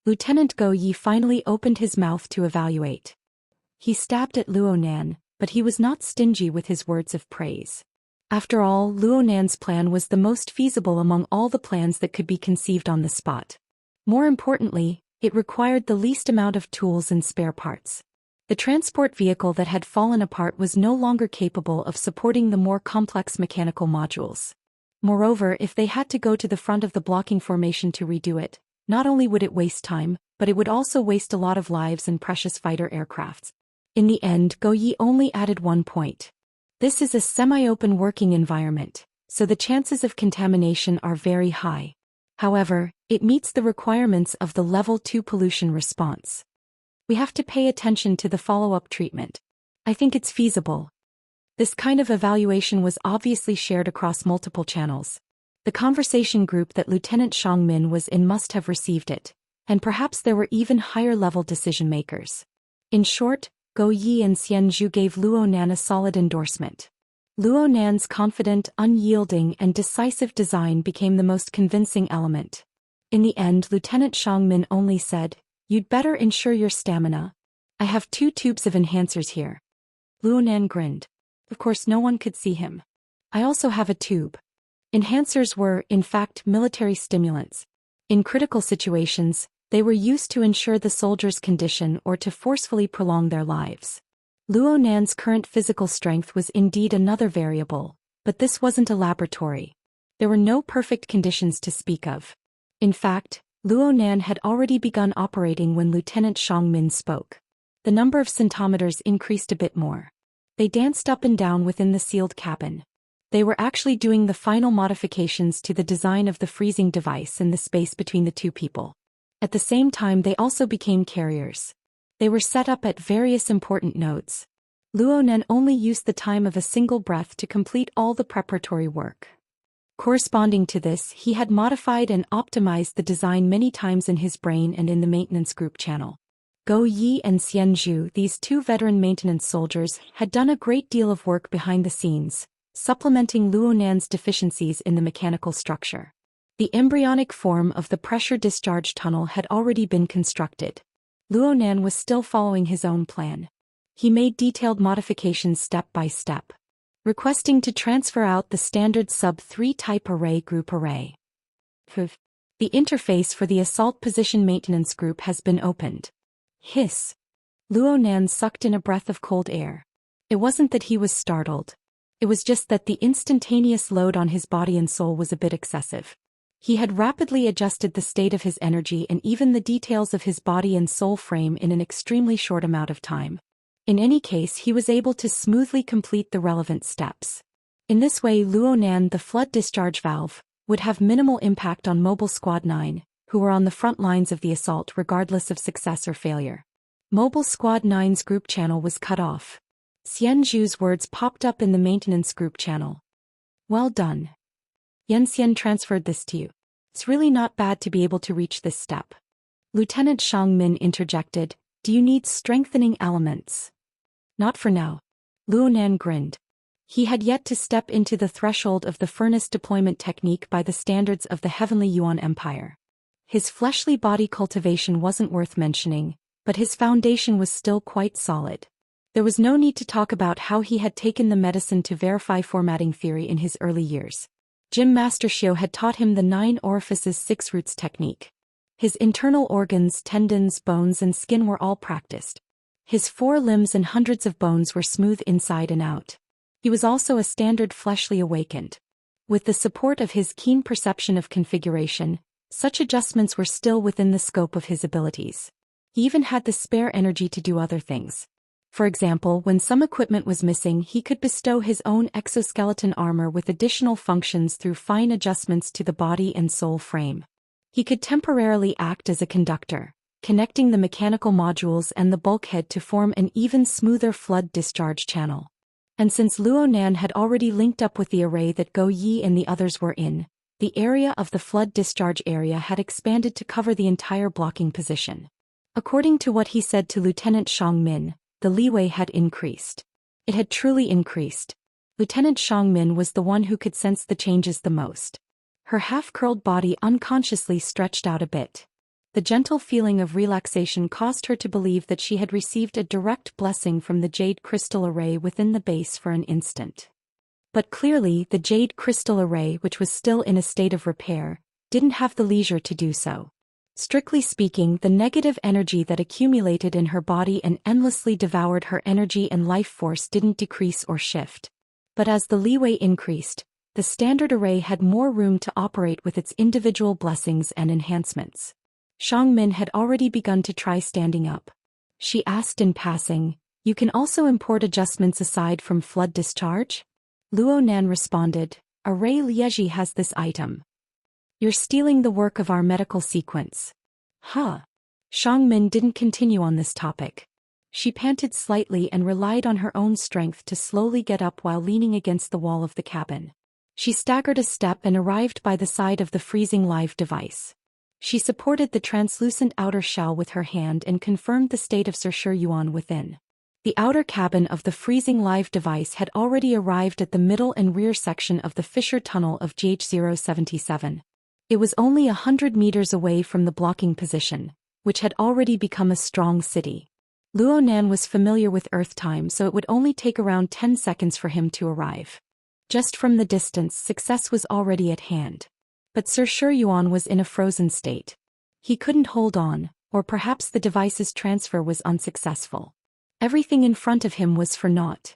[SPEAKER 1] Lieutenant Go Yi finally opened his mouth to evaluate. He stabbed at Luo Nan, but he was not stingy with his words of praise. After all, Luo Nan's plan was the most feasible among all the plans that could be conceived on the spot. More importantly, it required the least amount of tools and spare parts. The transport vehicle that had fallen apart was no longer capable of supporting the more complex mechanical modules. Moreover, if they had to go to the front of the blocking formation to redo it, not only would it waste time, but it would also waste a lot of lives and precious fighter aircrafts. In the end, Go Yi only added one point. This is a semi-open working environment, so the chances of contamination are very high. However, it meets the requirements of the Level 2 pollution response. We have to pay attention to the follow-up treatment. I think it's feasible. This kind of evaluation was obviously shared across multiple channels. The conversation group that Lieutenant Shang Min was in must have received it, and perhaps there were even higher-level decision-makers. In short, Go Yi and Xianxia gave Luo Nan a solid endorsement. Luo Nan's confident, unyielding, and decisive design became the most convincing element. In the end, Lieutenant Shang Min only said, "You'd better ensure your stamina. I have 2 tubes of enhancers here." Luo Nan grinned. Of course, no one could see him. "I also have a tube." Enhancers were, in fact, military stimulants. In critical situations, they were used to ensure the soldiers' condition or to forcefully prolong their lives. Luo Nan's current physical strength was indeed another variable, but this wasn't a laboratory. There were no perfect conditions to speak of. In fact, Luo Nan had already begun operating when Lieutenant Shang Min spoke. The number of scintometers increased a bit more. They danced up and down within the sealed cabin. They were actually doing the final modifications to the design of the freezing device in the space between the 2 people. At the same time, they also became carriers. They were set up at various important nodes. Luo Nan only used the time of a single breath to complete all the preparatory work. Corresponding to this, he had modified and optimized the design many times in his brain and in the maintenance group channel. Go Yi and Xianxia, these 2 veteran maintenance soldiers, had done a great deal of work behind the scenes, supplementing Luo Nan's deficiencies in the mechanical structure. The embryonic form of the pressure discharge tunnel had already been constructed. Luo Nan was still following his own plan. He made detailed modifications step by step, requesting to transfer out the standard sub-3 type array group array. The interface for the assault position maintenance group has been opened. Hiss. Luo Nan sucked in a breath of cold air. It wasn't that he was startled. It was just that the instantaneous load on his body and soul was a bit excessive. He had rapidly adjusted the state of his energy and even the details of his body and soul frame in an extremely short amount of time. In any case, he was able to smoothly complete the relevant steps. In this way, Luo Nan, the flood discharge valve, would have minimal impact on Mobile Squad 9, who were on the front lines of the assault regardless of success or failure. Mobile Squad 9's group channel was cut off. Xianxia's words popped up in the maintenance group channel. "Well done. Xian transferred this to you. It's really not bad to be able to reach this step." Lieutenant Shang Min interjected, "Do you need strengthening elements?" "Not for now." Luo Nan grinned. He had yet to step into the threshold of the furnace deployment technique by the standards of the Heavenly Yuan Empire. His fleshly body cultivation wasn't worth mentioning, but his foundation was still quite solid. There was no need to talk about how he had taken the medicine to verify formatting theory in his early years. Gym Master Xiao had taught him the 9 orifices 6 roots technique. His internal organs, tendons, bones, and skin were all practiced. His 4 limbs and hundreds of bones were smooth inside and out. He was also a standard fleshly awakened. With the support of his keen perception of configuration, such adjustments were still within the scope of his abilities. He even had the spare energy to do other things. For example, when some equipment was missing, he could bestow his own exoskeleton armor with additional functions through fine adjustments to the body and soul frame. He could temporarily act as a conductor, connecting the mechanical modules and the bulkhead to form an even smoother flood discharge channel. And since Luo Nan had already linked up with the array that Go Yi and the others were in, the area of the flood discharge area had expanded to cover the entire blocking position. According to what he said to Lieutenant Shang Min, the leeway had increased. It had truly increased. Lieutenant Xiangmin was the one who could sense the changes the most. Her half-curled body unconsciously stretched out a bit. The gentle feeling of relaxation caused her to believe that she had received a direct blessing from the jade crystal array within the base for an instant. But clearly, the jade crystal array, which was still in a state of repair, didn't have the leisure to do so. Strictly speaking, the negative energy that accumulated in her body and endlessly devoured her energy and life force didn't decrease or shift. But as the leeway increased, the standard array had more room to operate with its individual blessings and enhancements. Xiangmin had already begun to try standing up. She asked in passing, "You can also import adjustments aside from flood discharge?" Luo Nan responded, "Array Lieji has this item." "You're stealing the work of our medical sequence." "Huh." Xiangmin didn't continue on this topic. She panted slightly and relied on her own strength to slowly get up while leaning against the wall of the cabin. She staggered a step and arrived by the side of the freezing live device. She supported the translucent outer shell with her hand and confirmed the state of Sir Yuan within. The outer cabin of the freezing live device had already arrived at the middle and rear section of the fissure tunnel of GH077. It was only 100 meters away from the blocking position, which had already become a strong city. Luo Nan was familiar with Earth time, so it would only take around 10 seconds for him to arrive. Just from the distance, success was already at hand. But Sir Yuan was in a frozen state. He couldn't hold on, or perhaps the device's transfer was unsuccessful. Everything in front of him was for naught.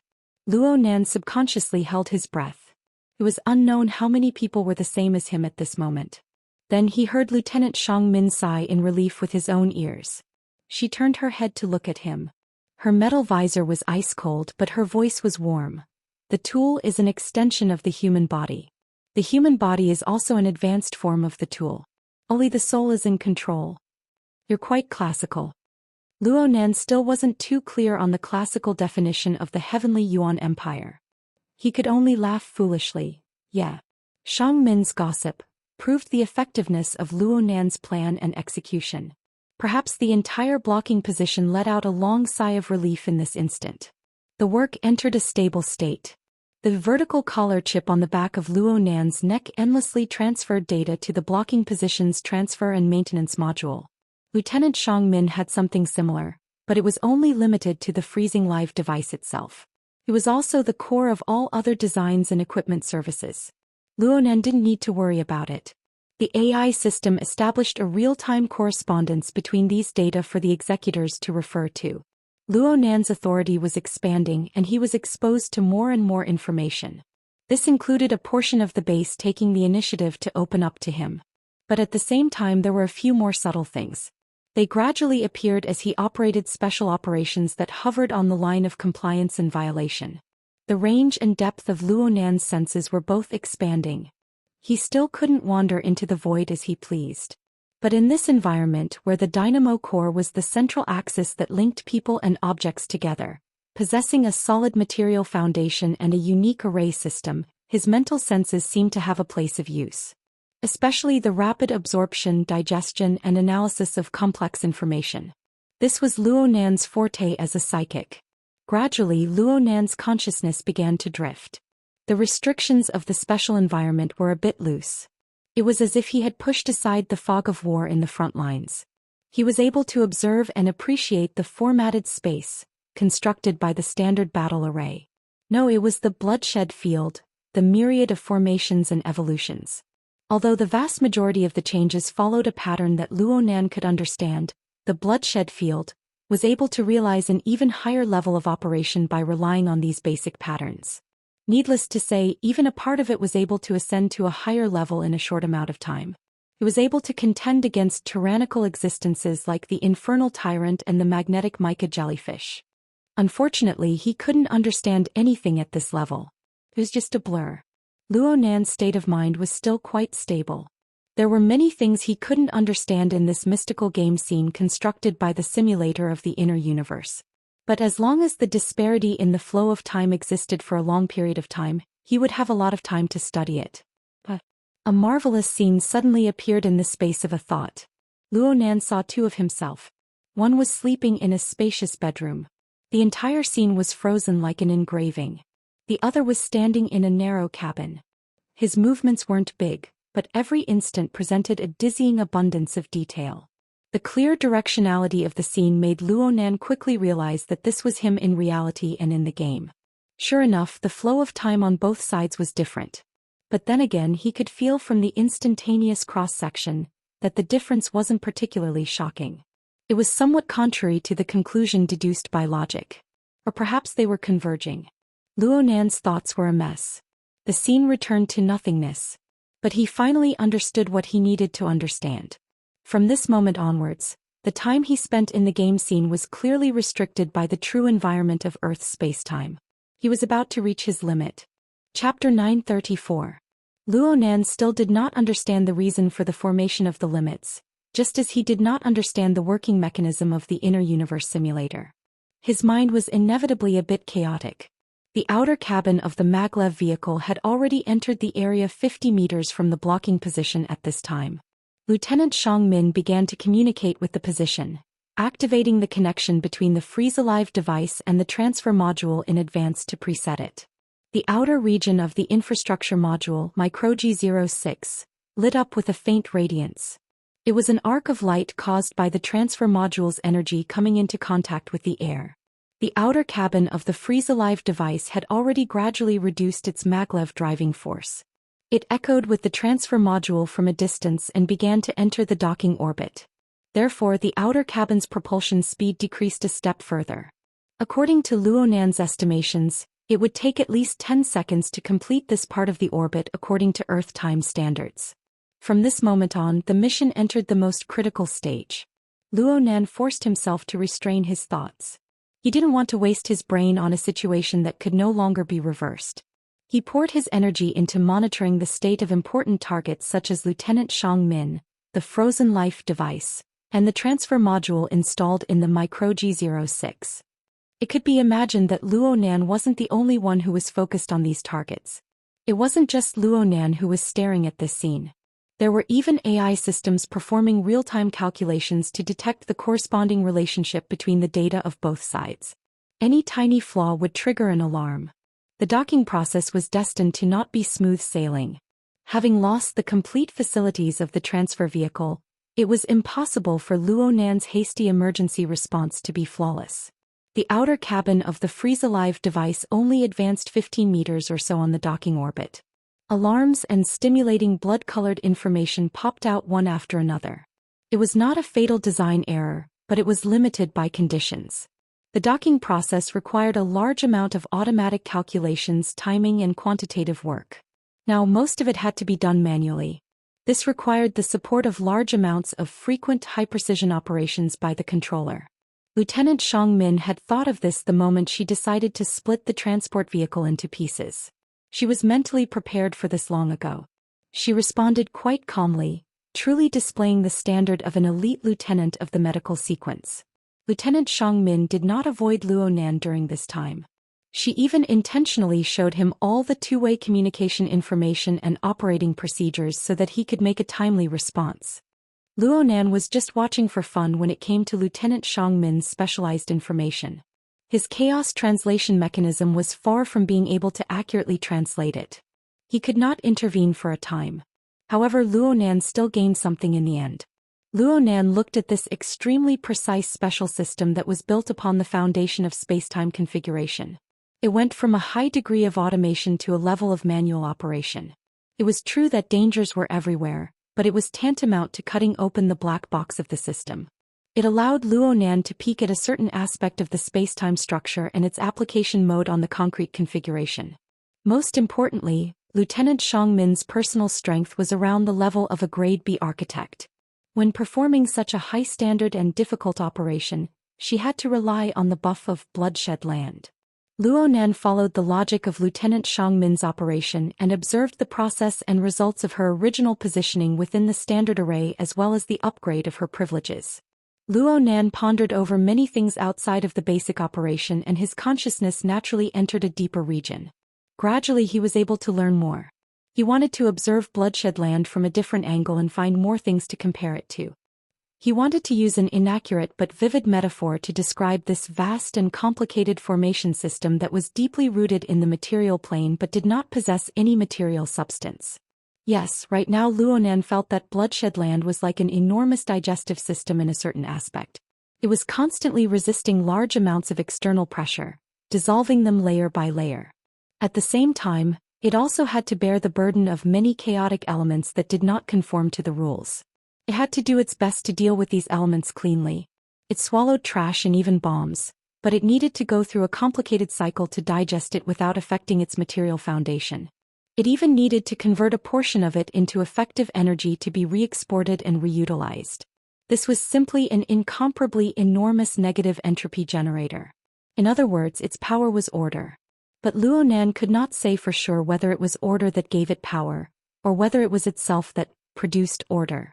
[SPEAKER 1] Luo Nan subconsciously held his breath. It was unknown how many people were the same as him at this moment. Then he heard Lieutenant Xiangmin sigh in relief with his own ears. She turned her head to look at him. Her metal visor was ice-cold, but her voice was warm. "The tool is an extension of the human body. The human body is also an advanced form of the tool. Only the soul is in control." "You're quite classical." Luo Nan still wasn't too clear on the classical definition of the heavenly Yuan Empire. He could only laugh foolishly. Yeah. Xiangmin's gossip proved the effectiveness of Luo Nan's plan and execution. Perhaps the entire blocking position let out a long sigh of relief in this instant. The work entered a stable state. The vertical collar chip on the back of Luo Nan's neck endlessly transferred data to the blocking position's transfer and maintenance module. Lieutenant Xiangmin had something similar, but it was only limited to the freezing live device itself. It was also the core of all other designs and equipment services. Luo Nan didn't need to worry about it. The AI system established a real-time correspondence between these data for the executors to refer to. Luo Nan's authority was expanding and he was exposed to more and more information. This included a portion of the base taking the initiative to open up to him. But at the same time there were a few more subtle things. They gradually appeared as he operated special operations that hovered on the line of compliance and violation. The range and depth of Luo Nan's senses were both expanding. He still couldn't wander into the void as he pleased. But in this environment where the dynamo core was the central axis that linked people and objects together, possessing a solid material foundation and a unique array system, his mental senses seemed to have a place of use. Especially the rapid absorption, digestion, and analysis of complex information. This was Luo Nan's forte as a psychic. Gradually, Luo Nan's consciousness began to drift. The restrictions of the special environment were a bit loose. It was as if he had pushed aside the fog of war in the front lines. He was able to observe and appreciate the formatted space, constructed by the standard battle array. No, it was the bloodshed field, the myriad of formations and evolutions. Although the vast majority of the changes followed a pattern that Luo Nan could understand, the bloodshed field was able to realize an even higher level of operation by relying on these basic patterns. Needless to say, even a part of it was able to ascend to a higher level in a short amount of time. It was able to contend against tyrannical existences like the infernal tyrant and the magnetic mica jellyfish. Unfortunately, he couldn't understand anything at this level. It was just a blur. Luo Nan's state of mind was still quite stable. There were many things he couldn't understand in this mystical game scene constructed by the simulator of the inner universe. But as long as the disparity in the flow of time existed for a long period of time, he would have a lot of time to study it. But a marvelous scene suddenly appeared in the space of a thought. Luo Nan saw two of himself. One was sleeping in a spacious bedroom. The entire scene was frozen like an engraving. The other was standing in a narrow cabin. His movements weren't big, but every instant presented a dizzying abundance of detail. The clear directionality of the scene made Luonan quickly realize that this was him in reality and in the game. Sure enough, the flow of time on both sides was different. But then again, he could feel from the instantaneous cross-section that the difference wasn't particularly shocking. It was somewhat contrary to the conclusion deduced by logic. Or perhaps they were converging. Luonan's thoughts were a mess. The scene returned to nothingness. But he finally understood what he needed to understand. From this moment onwards, the time he spent in the game scene was clearly restricted by the true environment of Earth's spacetime. He was about to reach his limit. Chapter 934. Luonan still did not understand the reason for the formation of the limits, just as he did not understand the working mechanism of the inner universe simulator. His mind was inevitably a bit chaotic. The outer cabin of the maglev vehicle had already entered the area 50 meters from the blocking position at this time. Lieutenant Xiang Min began to communicate with the position, activating the connection between the freeze-alive device and the transfer module in advance to preset it. The outer region of the infrastructure module, MicroG06, lit up with a faint radiance. It was an arc of light caused by the transfer module's energy coming into contact with the air. The outer cabin of the freeze-alive device had already gradually reduced its maglev driving force. It echoed with the transfer module from a distance and began to enter the docking orbit. Therefore, the outer cabin's propulsion speed decreased a step further. According to Luonan's estimations, it would take at least 10 seconds to complete this part of the orbit according to Earth time standards. From this moment on, the mission entered the most critical stage. Luonan forced himself to restrain his thoughts. He didn't want to waste his brain on a situation that could no longer be reversed. He poured his energy into monitoring the state of important targets such as Lieutenant Xiang Min, the frozen life device, and the transfer module installed in the MicroG06. It could be imagined that Luonan wasn't the only one who was focused on these targets. It wasn't just Luonan who was staring at this scene. There were even AI systems performing real-time calculations to detect the corresponding relationship between the data of both sides. Any tiny flaw would trigger an alarm. The docking process was destined to not be smooth sailing. Having lost the complete facilities of the transfer vehicle, it was impossible for Luonan's hasty emergency response to be flawless. The outer cabin of the freeze-alive device only advanced 15 meters or so on the docking orbit. Alarms and stimulating blood-colored information popped out one after another. It was not a fatal design error, but it was limited by conditions. The docking process required a large amount of automatic calculations, timing, and quantitative work. Now, most of it had to be done manually. This required the support of large amounts of frequent high-precision operations by the controller. Lieutenant Xiang Min had thought of this the moment she decided to split the transport vehicle into pieces. She was mentally prepared for this long ago. She responded quite calmly, truly displaying the standard of an elite lieutenant of the medical sequence. Lieutenant Xiang Min did not avoid Luonan during this time. She even intentionally showed him all the two-way communication information and operating procedures so that he could make a timely response. Luonan was just watching for fun when it came to Lieutenant Xiang Min's specialized information. His chaos translation mechanism was far from being able to accurately translate it. He could not intervene for a time. However, Luonan still gained something in the end. Luonan looked at this extremely precise special system that was built upon the foundation of spacetime configuration. It went from a high degree of automation to a level of manual operation. It was true that dangers were everywhere, but it was tantamount to cutting open the black box of the system. It allowed Luonan to peek at a certain aspect of the spacetime structure and its application mode on the concrete configuration. Most importantly, Lieutenant Xiang Min's personal strength was around the level of a Grade B architect. When performing such a high-standard and difficult operation, she had to rely on the buff of bloodshed land. Luonan followed the logic of Lieutenant Xiang Min's operation and observed the process and results of her original positioning within the standard array as well as the upgrade of her privileges. Luonan pondered over many things outside of the basic operation and his consciousness naturally entered a deeper region. Gradually he was able to learn more. He wanted to observe bloodshed land from a different angle and find more things to compare it to. He wanted to use an inaccurate but vivid metaphor to describe this vast and complicated formation system that was deeply rooted in the material plane but did not possess any material substance. Yes, right now Luonan felt that Bloodshed Land was like an enormous digestive system in a certain aspect. It was constantly resisting large amounts of external pressure, dissolving them layer by layer. At the same time, it also had to bear the burden of many chaotic elements that did not conform to the rules. It had to do its best to deal with these elements cleanly. It swallowed trash and even bombs, but it needed to go through a complicated cycle to digest it without affecting its material foundation. It even needed to convert a portion of it into effective energy to be re-exported and reutilized. This was simply an incomparably enormous negative entropy generator. In other words, its power was order. But Luonan could not say for sure whether it was order that gave it power, or whether it was itself that produced order.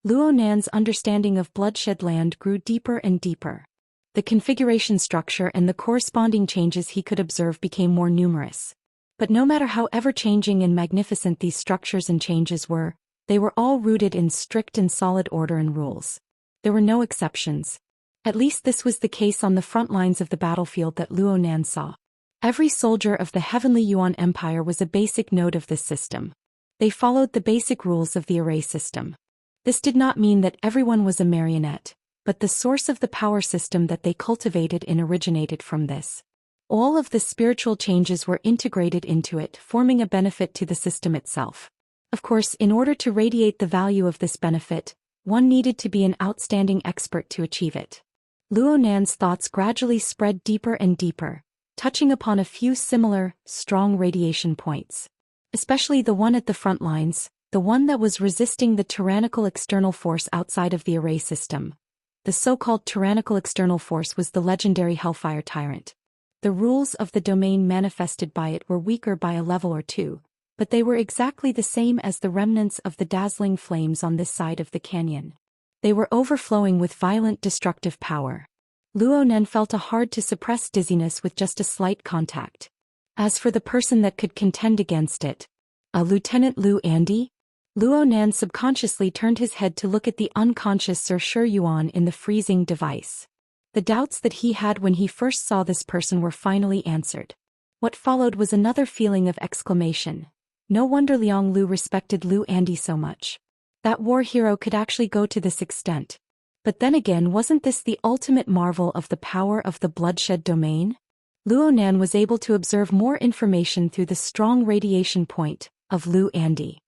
[SPEAKER 1] Luonan's understanding of Bloodshed Land grew deeper and deeper. The configuration structure and the corresponding changes he could observe became more numerous. But no matter how ever-changing and magnificent these structures and changes were, they were all rooted in strict and solid order and rules. There were no exceptions. At least this was the case on the front lines of the battlefield that Luonan saw. Every soldier of the Heavenly Yuan Empire was a basic node of this system. They followed the basic rules of the array system. This did not mean that everyone was a marionette, but the source of the power system that they cultivated and originated from this. All of the spiritual changes were integrated into it, forming a benefit to the system itself. Of course, in order to radiate the value of this benefit, one needed to be an outstanding expert to achieve it. Luonan's thoughts gradually spread deeper and deeper, touching upon a few similar, strong radiation points. Especially the one at the front lines, the one that was resisting the tyrannical external force outside of the array system. The so-called tyrannical external force was the legendary Hellfire Tyrant. The rules of the domain manifested by it were weaker by a level or two, but they were exactly the same as the remnants of the dazzling flames on this side of the canyon. They were overflowing with violent destructive power. Luonan felt a hard-to-suppress dizziness with just a slight contact. As for the person that could contend against it, Lieutenant Lu Andy? Luonan subconsciously turned his head to look at the unconscious Sir Shi Yuan in the freezing device. The doubts that he had when he first saw this person were finally answered. What followed was another feeling of exclamation. No wonder Liang Lu respected Lu Andy so much. That war hero could actually go to this extent. But then again, wasn't this the ultimate marvel of the power of the bloodshed domain? Luonan was able to observe more information through the strong radiation point of Lu Andy.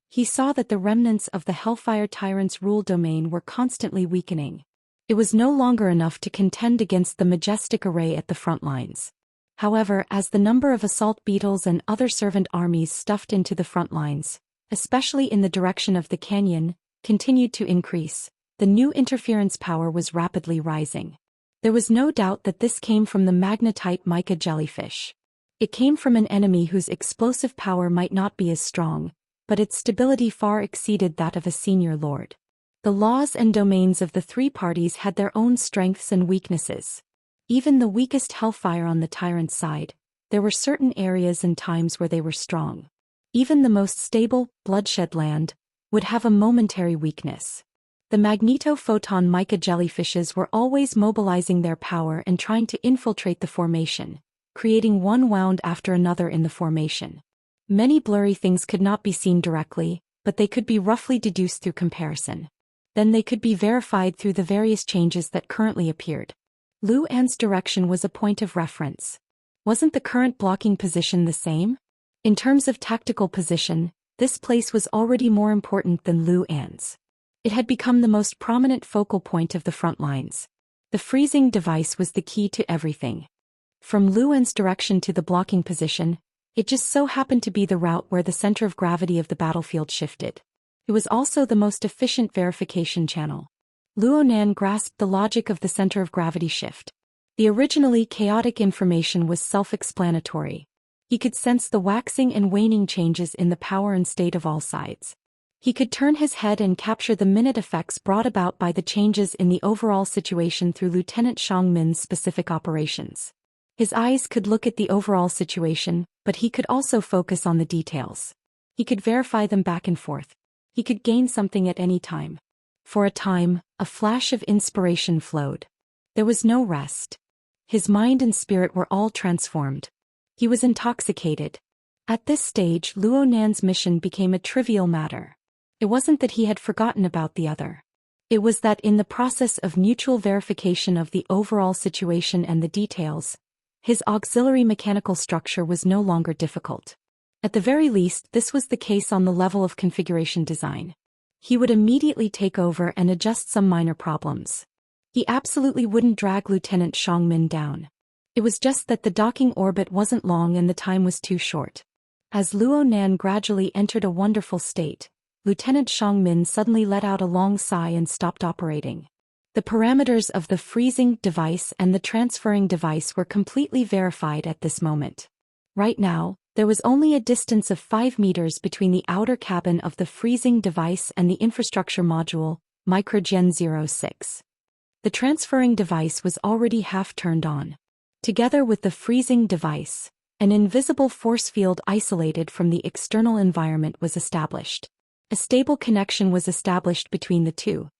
[SPEAKER 1] He saw that the remnants of the Hellfire Tyrant's rule domain were constantly weakening. It was no longer enough to contend against the majestic array at the front lines. However, as the number of assault beetles and other servant armies stuffed into the front lines, especially in the direction of the canyon, continued to increase, the new interference power was rapidly rising. There was no doubt that this came from the magnetite mica jellyfish. It came from an enemy whose explosive power might not be as strong, but its stability far exceeded that of a senior lord. The laws and domains of the three parties had their own strengths and weaknesses. Even the weakest hellfire on the tyrant's side, there were certain areas and times where they were strong. Even the most stable, bloodshed land, would have a momentary weakness. The magnetophoton mica jellyfishes were always mobilizing their power and trying to infiltrate the formation, creating one wound after another in the formation. Many blurry things could not be seen directly, but they could be roughly deduced through comparison. Then they could be verified through the various changes that currently appeared. Lu An's direction was a point of reference. Wasn't the current blocking position the same? In terms of tactical position, this place was already more important than Lu An's. It had become the most prominent focal point of the front lines. The freezing device was the key to everything. From Lu An's direction to the blocking position, it just so happened to be the route where the center of gravity of the battlefield shifted. It was also the most efficient verification channel. Luonan grasped the logic of the center of gravity shift. The originally chaotic information was self-explanatory. He could sense the waxing and waning changes in the power and state of all sides. He could turn his head and capture the minute effects brought about by the changes in the overall situation through Lieutenant Shang Min's specific operations. His eyes could look at the overall situation, but he could also focus on the details. He could verify them back and forth. He could gain something at any time. For a time, a flash of inspiration flowed. There was no rest. His mind and spirit were all transformed. He was intoxicated. At this stage, Luo Nan's mission became a trivial matter. It wasn't that he had forgotten about the other. It was that in the process of mutual verification of the overall situation and the details, his auxiliary mechanical structure was no longer difficult. At the very least, this was the case on the level of configuration design. He would immediately take over and adjust some minor problems. He absolutely wouldn't drag Lieutenant Xiangmin down. It was just that the docking orbit wasn't long and the time was too short. As Luo Nan gradually entered a wonderful state, Lieutenant Xiangmin suddenly let out a long sigh and stopped operating. The parameters of the freezing device and the transferring device were completely verified at this moment. Right now, there was only a distance of 5 meters between the outer cabin of the freezing device and the infrastructure module, Microgen 06. The transferring device was already half turned on. Together with the freezing device, an invisible force field isolated from the external environment was established. A stable connection was established between the two.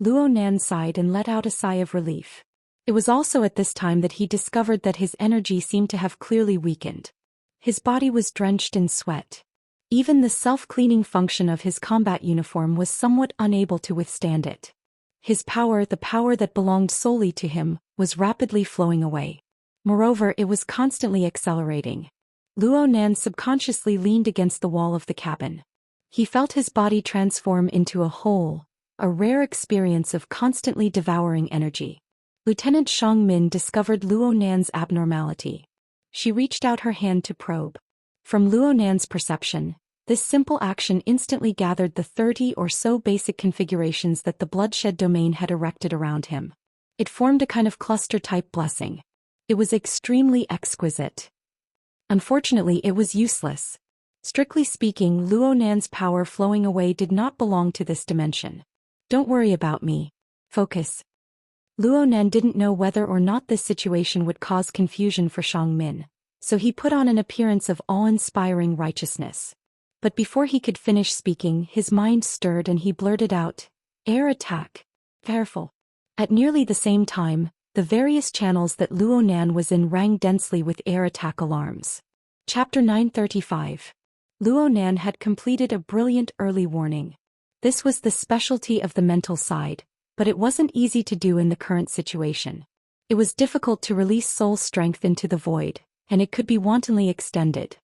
[SPEAKER 1] Luo Nan sighed and let out a sigh of relief. It was also at this time that he discovered that his energy seemed to have clearly weakened. His body was drenched in sweat. Even the self-cleaning function of his combat uniform was somewhat unable to withstand it. His power, the power that belonged solely to him, was rapidly flowing away. Moreover, it was constantly accelerating. Luo Nan subconsciously leaned against the wall of the cabin. He felt his body transform into a whole, a rare experience of constantly devouring energy. Lieutenant Xiangmin discovered Luo Nan's abnormality. She reached out her hand to probe. From Luo Nan's perception, this simple action instantly gathered the 30 or so basic configurations that the bloodshed domain had erected around him. It formed a kind of cluster-type blessing. It was extremely exquisite. Unfortunately, it was useless. Strictly speaking, Luo Nan's power flowing away did not belong to this dimension. Don't worry about me. Focus. Luo Nan didn't know whether or not this situation would cause confusion for Xiangmin, so he put on an appearance of awe-inspiring righteousness. But before he could finish speaking, his mind stirred and he blurted out, "Air attack. Careful." At nearly the same time, the various channels that Luo Nan was in rang densely with air attack alarms. Chapter 935. Luo Nan had completed a brilliant early warning. This was the specialty of the mental side, but it wasn't easy to do in the current situation. It was difficult to release soul strength into the void, and it could be wantonly extended.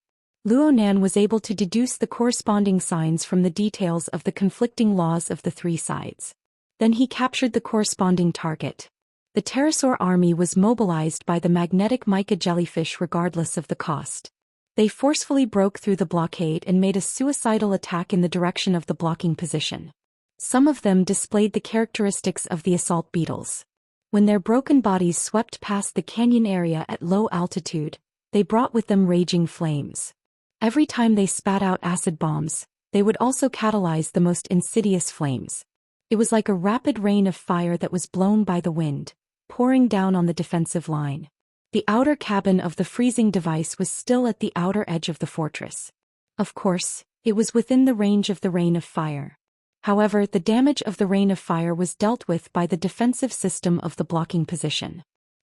[SPEAKER 1] Luo Nan was able to deduce the corresponding signs from the details of the conflicting laws of the three sides. Then he captured the corresponding target. The pterosaur army was mobilized by the magnetic mica jellyfish regardless of the cost. They forcefully broke through the blockade and made a suicidal attack in the direction of the blocking position. Some of them displayed the characteristics of the assault beetles. When their broken bodies swept past the canyon area at low altitude, they brought with them raging flames. Every time they spat out acid bombs, they would also catalyze the most insidious flames. It was like a rapid rain of fire that was blown by the wind, pouring down on the defensive line. The outer cabin of the freezing device was still at the outer edge of the fortress. Of course, it was within the range of the rain of fire. However, the damage of the rain of fire was dealt with by the defensive system of the blocking position.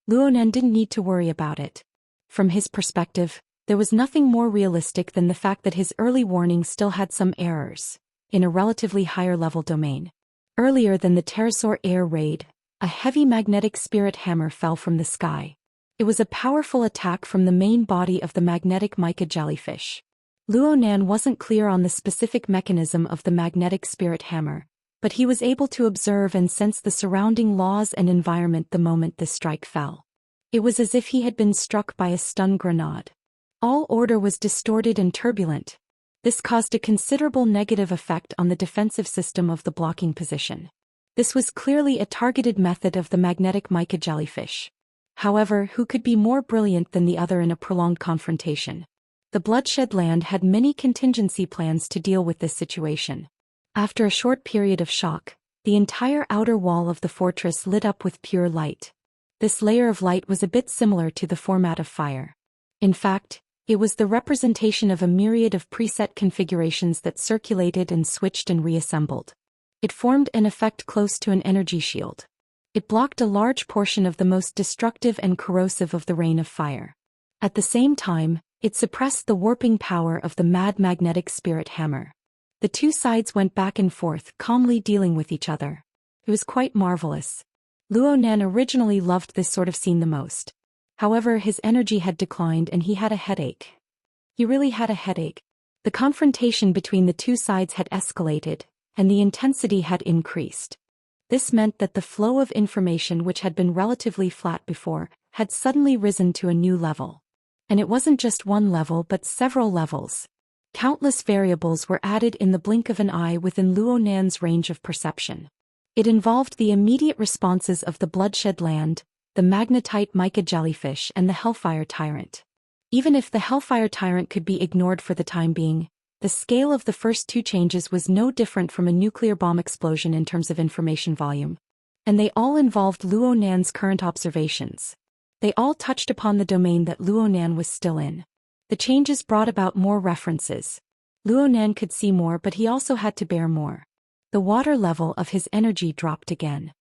[SPEAKER 1] Luo Nan didn't need to worry about it. From his perspective, there was nothing more realistic than the fact that his early warning still had some errors, in a relatively higher-level domain. Earlier than the pterosaur air raid, a heavy magnetic spirit hammer fell from the sky. It was a powerful attack from the main body of the magnetic mica jellyfish. Luo Nan wasn't clear on the specific mechanism of the magnetic spirit hammer, but he was able to observe and sense the surrounding laws and environment the moment this strike fell. It was as if he had been struck by a stun grenade. All order was distorted and turbulent. This caused a considerable negative effect on the defensive system of the blocking position. This was clearly a targeted method of the magnetic mica jellyfish. However, who could be more brilliant than the other in a prolonged confrontation? The Bloodshed Land had many contingency plans to deal with this situation. After a short period of shock, the entire outer wall of the fortress lit up with pure light. This layer of light was a bit similar to the format of fire. In fact, it was the representation of a myriad of preset configurations that circulated and switched and reassembled. It formed an effect close to an energy shield. It blocked a large portion of the most destructive and corrosive of the rain of fire. At the same time, it suppressed the warping power of the mad magnetic spirit hammer. The two sides went back and forth, calmly dealing with each other. It was quite marvelous. Luo Nan originally loved this sort of scene the most. However, his energy had declined and he had a headache. He really had a headache. The confrontation between the two sides had escalated, and the intensity had increased. This meant that the flow of information, which had been relatively flat before, had suddenly risen to a new level. And it wasn't just one level but several levels. Countless variables were added in the blink of an eye within Luo Nan's range of perception. It involved the immediate responses of the Bloodshed Land, the Magnetite Mica Jellyfish and the Hellfire Tyrant. Even if the Hellfire Tyrant could be ignored for the time being, the scale of the first two changes was no different from a nuclear bomb explosion in terms of information volume. And they all involved Luo Nan's current observations. They all touched upon the domain that Luo Nan was still in. The changes brought about more references. Luo Nan could see more, but he also had to bear more. The water level of his energy dropped again.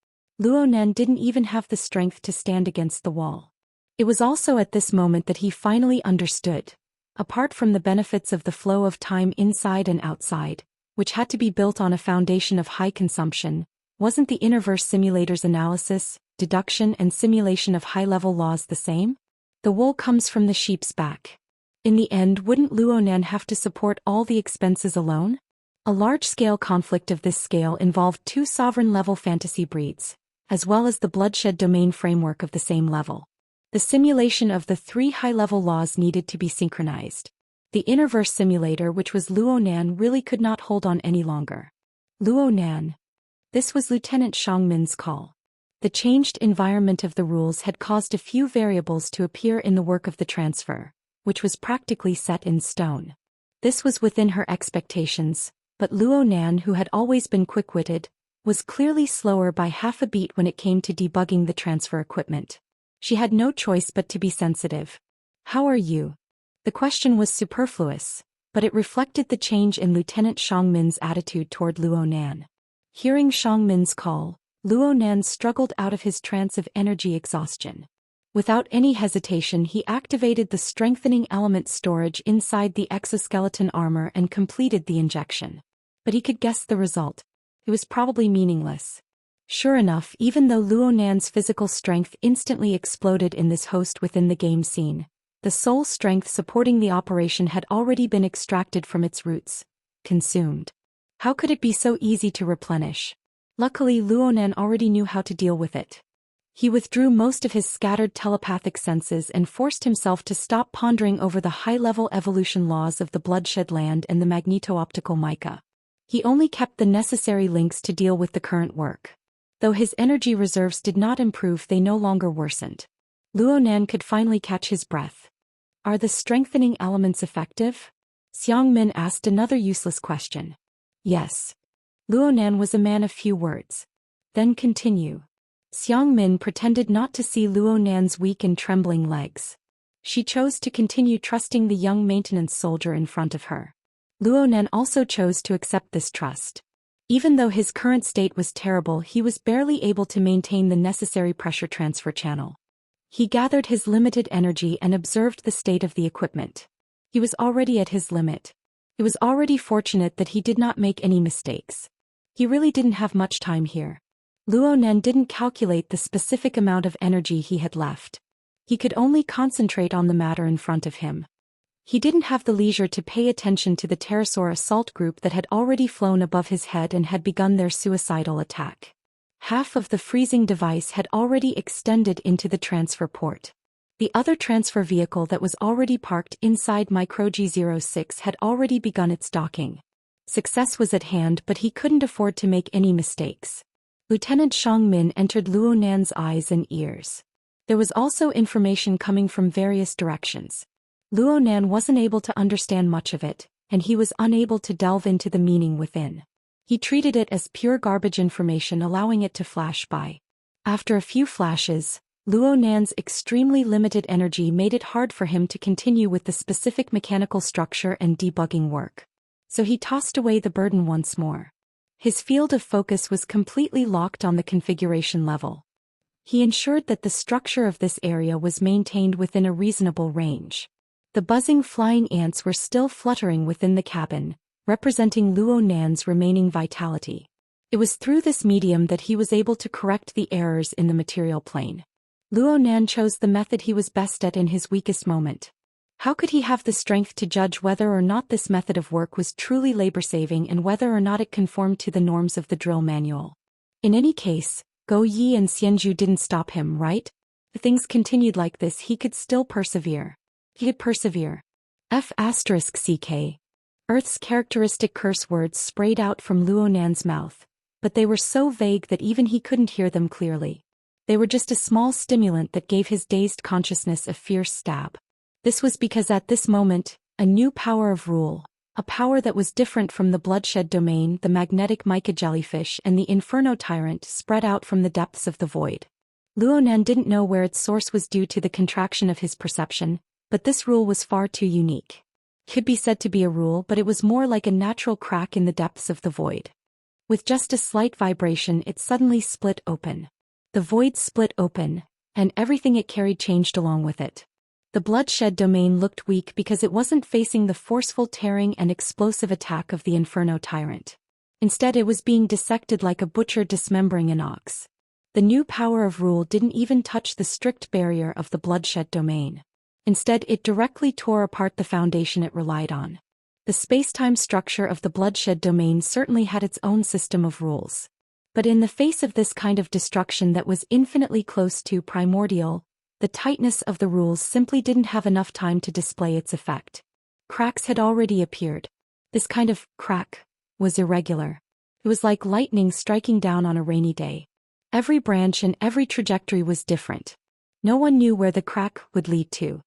[SPEAKER 1] Luo Nan didn't even have the strength to stand against the wall. It was also at this moment that he finally understood. Apart from the benefits of the flow of time inside and outside, which had to be built on a foundation of high consumption, wasn't the Innerverse simulator's analysis, deduction and simulation of high-level laws the same? The wool comes from the sheep's back. In the end, wouldn't Luo Nan have to support all the expenses alone? A large-scale conflict of this scale involved two sovereign-level fantasy breeds, as well as the bloodshed domain framework of the same level. The simulation of the three high-level laws needed to be synchronized. The Innerverse simulator, which was Luo Nan, really could not hold on any longer. Luo Nan. This was Lieutenant Xiangmin's call. The changed environment of the rules had caused a few variables to appear in the work of the transfer, which was practically set in stone. This was within her expectations, but Luo Nan, who had always been quick-witted, was clearly slower by half a beat when it came to debugging the transfer equipment. She had no choice but to be sensitive. "How are you?" The question was superfluous, but it reflected the change in Lieutenant Xiangmin's attitude toward Luo Nan. Hearing Xiangmin's call, Luo Nan struggled out of his trance of energy exhaustion. Without any hesitation, he activated the strengthening element storage inside the exoskeleton armor and completed the injection. But he could guess the result. It was probably meaningless. Sure enough, even though Luo Nan's physical strength instantly exploded in this host within the game scene, the soul strength supporting the operation had already been extracted from its roots, consumed. How could it be so easy to replenish? Luckily, Luo Nan already knew how to deal with it. He withdrew most of his scattered telepathic senses and forced himself to stop pondering over the high-level evolution laws of the Bloodshed Land and the magneto-optical mica. He only kept the necessary links to deal with the current work. Though his energy reserves did not improve, they no longer worsened. Luo Nan could finally catch his breath. "Are the strengthening elements effective?" Xiangmin asked another useless question. "Yes." Luo Nan was a man of few words. "Then continue." Xiangmin pretended not to see Luo Nan's weak and trembling legs. She chose to continue trusting the young maintenance soldier in front of her. Luo Nan also chose to accept this trust. Even though his current state was terrible, he was barely able to maintain the necessary pressure transfer channel. He gathered his limited energy and observed the state of the equipment. He was already at his limit. It was already fortunate that he did not make any mistakes. He really didn't have much time here. Luo Nan didn't calculate the specific amount of energy he had left. He could only concentrate on the matter in front of him. He didn't have the leisure to pay attention to the pterosaur assault group that had already flown above his head and had begun their suicidal attack. Half of the freezing device had already extended into the transfer port. The other transfer vehicle that was already parked inside Micro-G06 had already begun its docking. Success was at hand, but he couldn't afford to make any mistakes. Lieutenant Xiangmin entered Luo Nan's eyes and ears. There was also information coming from various directions. Luo Nan wasn't able to understand much of it, and he was unable to delve into the meaning within. He treated it as pure garbage information, allowing it to flash by. After a few flashes, Luo Nan's extremely limited energy made it hard for him to continue with the specific mechanical structure and debugging work. So he tossed away the burden once more. His field of focus was completely locked on the configuration level. He ensured that the structure of this area was maintained within a reasonable range. The buzzing flying ants were still fluttering within the cabin, representing Luo Nan's remaining vitality. It was through this medium that he was able to correct the errors in the material plane. Luo Nan chose the method he was best at in his weakest moment. How could he have the strength to judge whether or not this method of work was truly labor-saving and whether or not it conformed to the norms of the drill manual? In any case, Go Yi and Xianzhu didn't stop him, right? If things continued like this, he could still persevere. He could persevere. F***CK. Earth's characteristic curse words sprayed out from Luo Nan's mouth, but they were so vague that even he couldn't hear them clearly. They were just a small stimulant that gave his dazed consciousness a fierce stab. This was because at this moment, a new power of rule, a power that was different from the bloodshed domain, the magnetic mica jellyfish and the inferno tyrant, spread out from the depths of the void. Luo Nan didn't know where its source was due to the contraction of his perception, but this rule was far too unique. It could be said to be a rule, but it was more like a natural crack in the depths of the void. With just a slight vibration, it suddenly split open. The void split open, and everything it carried changed along with it. The bloodshed domain looked weak because it wasn't facing the forceful tearing and explosive attack of the Inferno Tyrant. Instead, it was being dissected like a butcher dismembering an ox. The new power of rule didn't even touch the strict barrier of the bloodshed domain. Instead, it directly tore apart the foundation it relied on. The space-time structure of the bloodshed domain certainly had its own system of rules. But in the face of this kind of destruction that was infinitely close to primordial, the tightness of the rules simply didn't have enough time to display its effect. Cracks had already appeared. This kind of crack was irregular. It was like lightning striking down on a rainy day. Every branch and every trajectory was different. No one knew where the crack would lead to.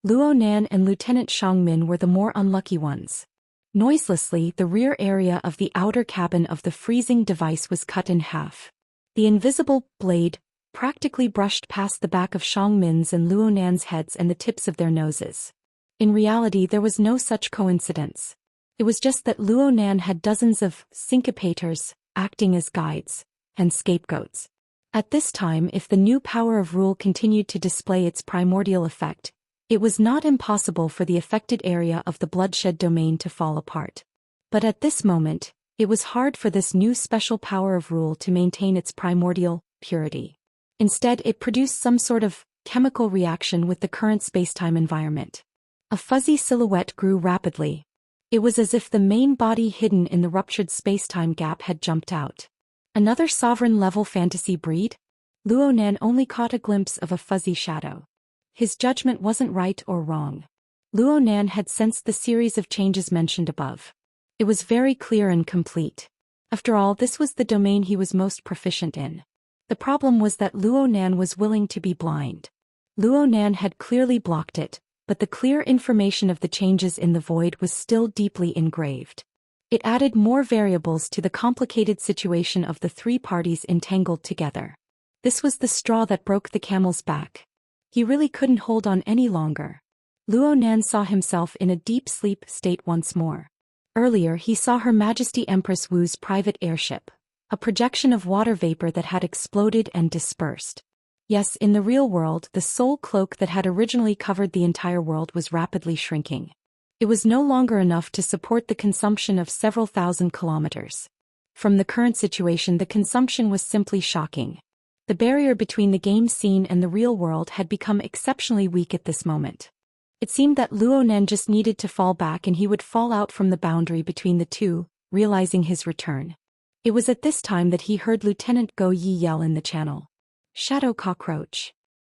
[SPEAKER 1] Luo Nan and Lieutenant Shangmin were the more unlucky ones. Noiselessly, the rear area of the outer cabin of the freezing device was cut in half. The invisible blade practically brushed past the back of Shangmin's and Luo Nan's heads and the tips of their noses. In reality, there was no such coincidence. It was just that Luo Nan had dozens of syncopators acting as guides and scapegoats. At this time, if the new power of rule continued to display its primordial effect, it was not impossible for the affected area of the bloodshed domain to fall apart. But at this moment, it was hard for this new special power of rule to maintain its primordial purity. Instead, it produced some sort of chemical reaction with the current spacetime environment. A fuzzy silhouette grew rapidly. It was as if the main body hidden in the ruptured spacetime gap had jumped out. Another sovereign-level fantasy breed? Luo Nan only caught a glimpse of a fuzzy shadow. His judgment wasn't right or wrong. Luo Nan had sensed the series of changes mentioned above. It was very clear and complete. After all, this was the domain he was most proficient in. The problem was that Luo Nan was willing to be blind. Luo Nan had clearly blocked it, but the clear information of the changes in the void was still deeply engraved. It added more variables to the complicated situation of the three parties entangled together. This was the straw that broke the camel's back. He really couldn't hold on any longer. Luo Nan saw himself in a deep sleep state once more. Earlier, he saw Her Majesty Empress Wu's private airship, a projection of water vapor that had exploded and dispersed. Yes, in the real world, the soul cloak that had originally covered the entire world was rapidly shrinking. It was no longer enough to support the consumption of several thousand kilometers. From the current situation, the consumption was simply shocking. The barrier between the game scene and the real world had become exceptionally weak at this moment. It seemed that Luo Nan just needed to fall back and he would fall out from the boundary between the two, realizing his return. It was at this time that he heard Lieutenant Go Yi yell in the channel. Shadow cockroach.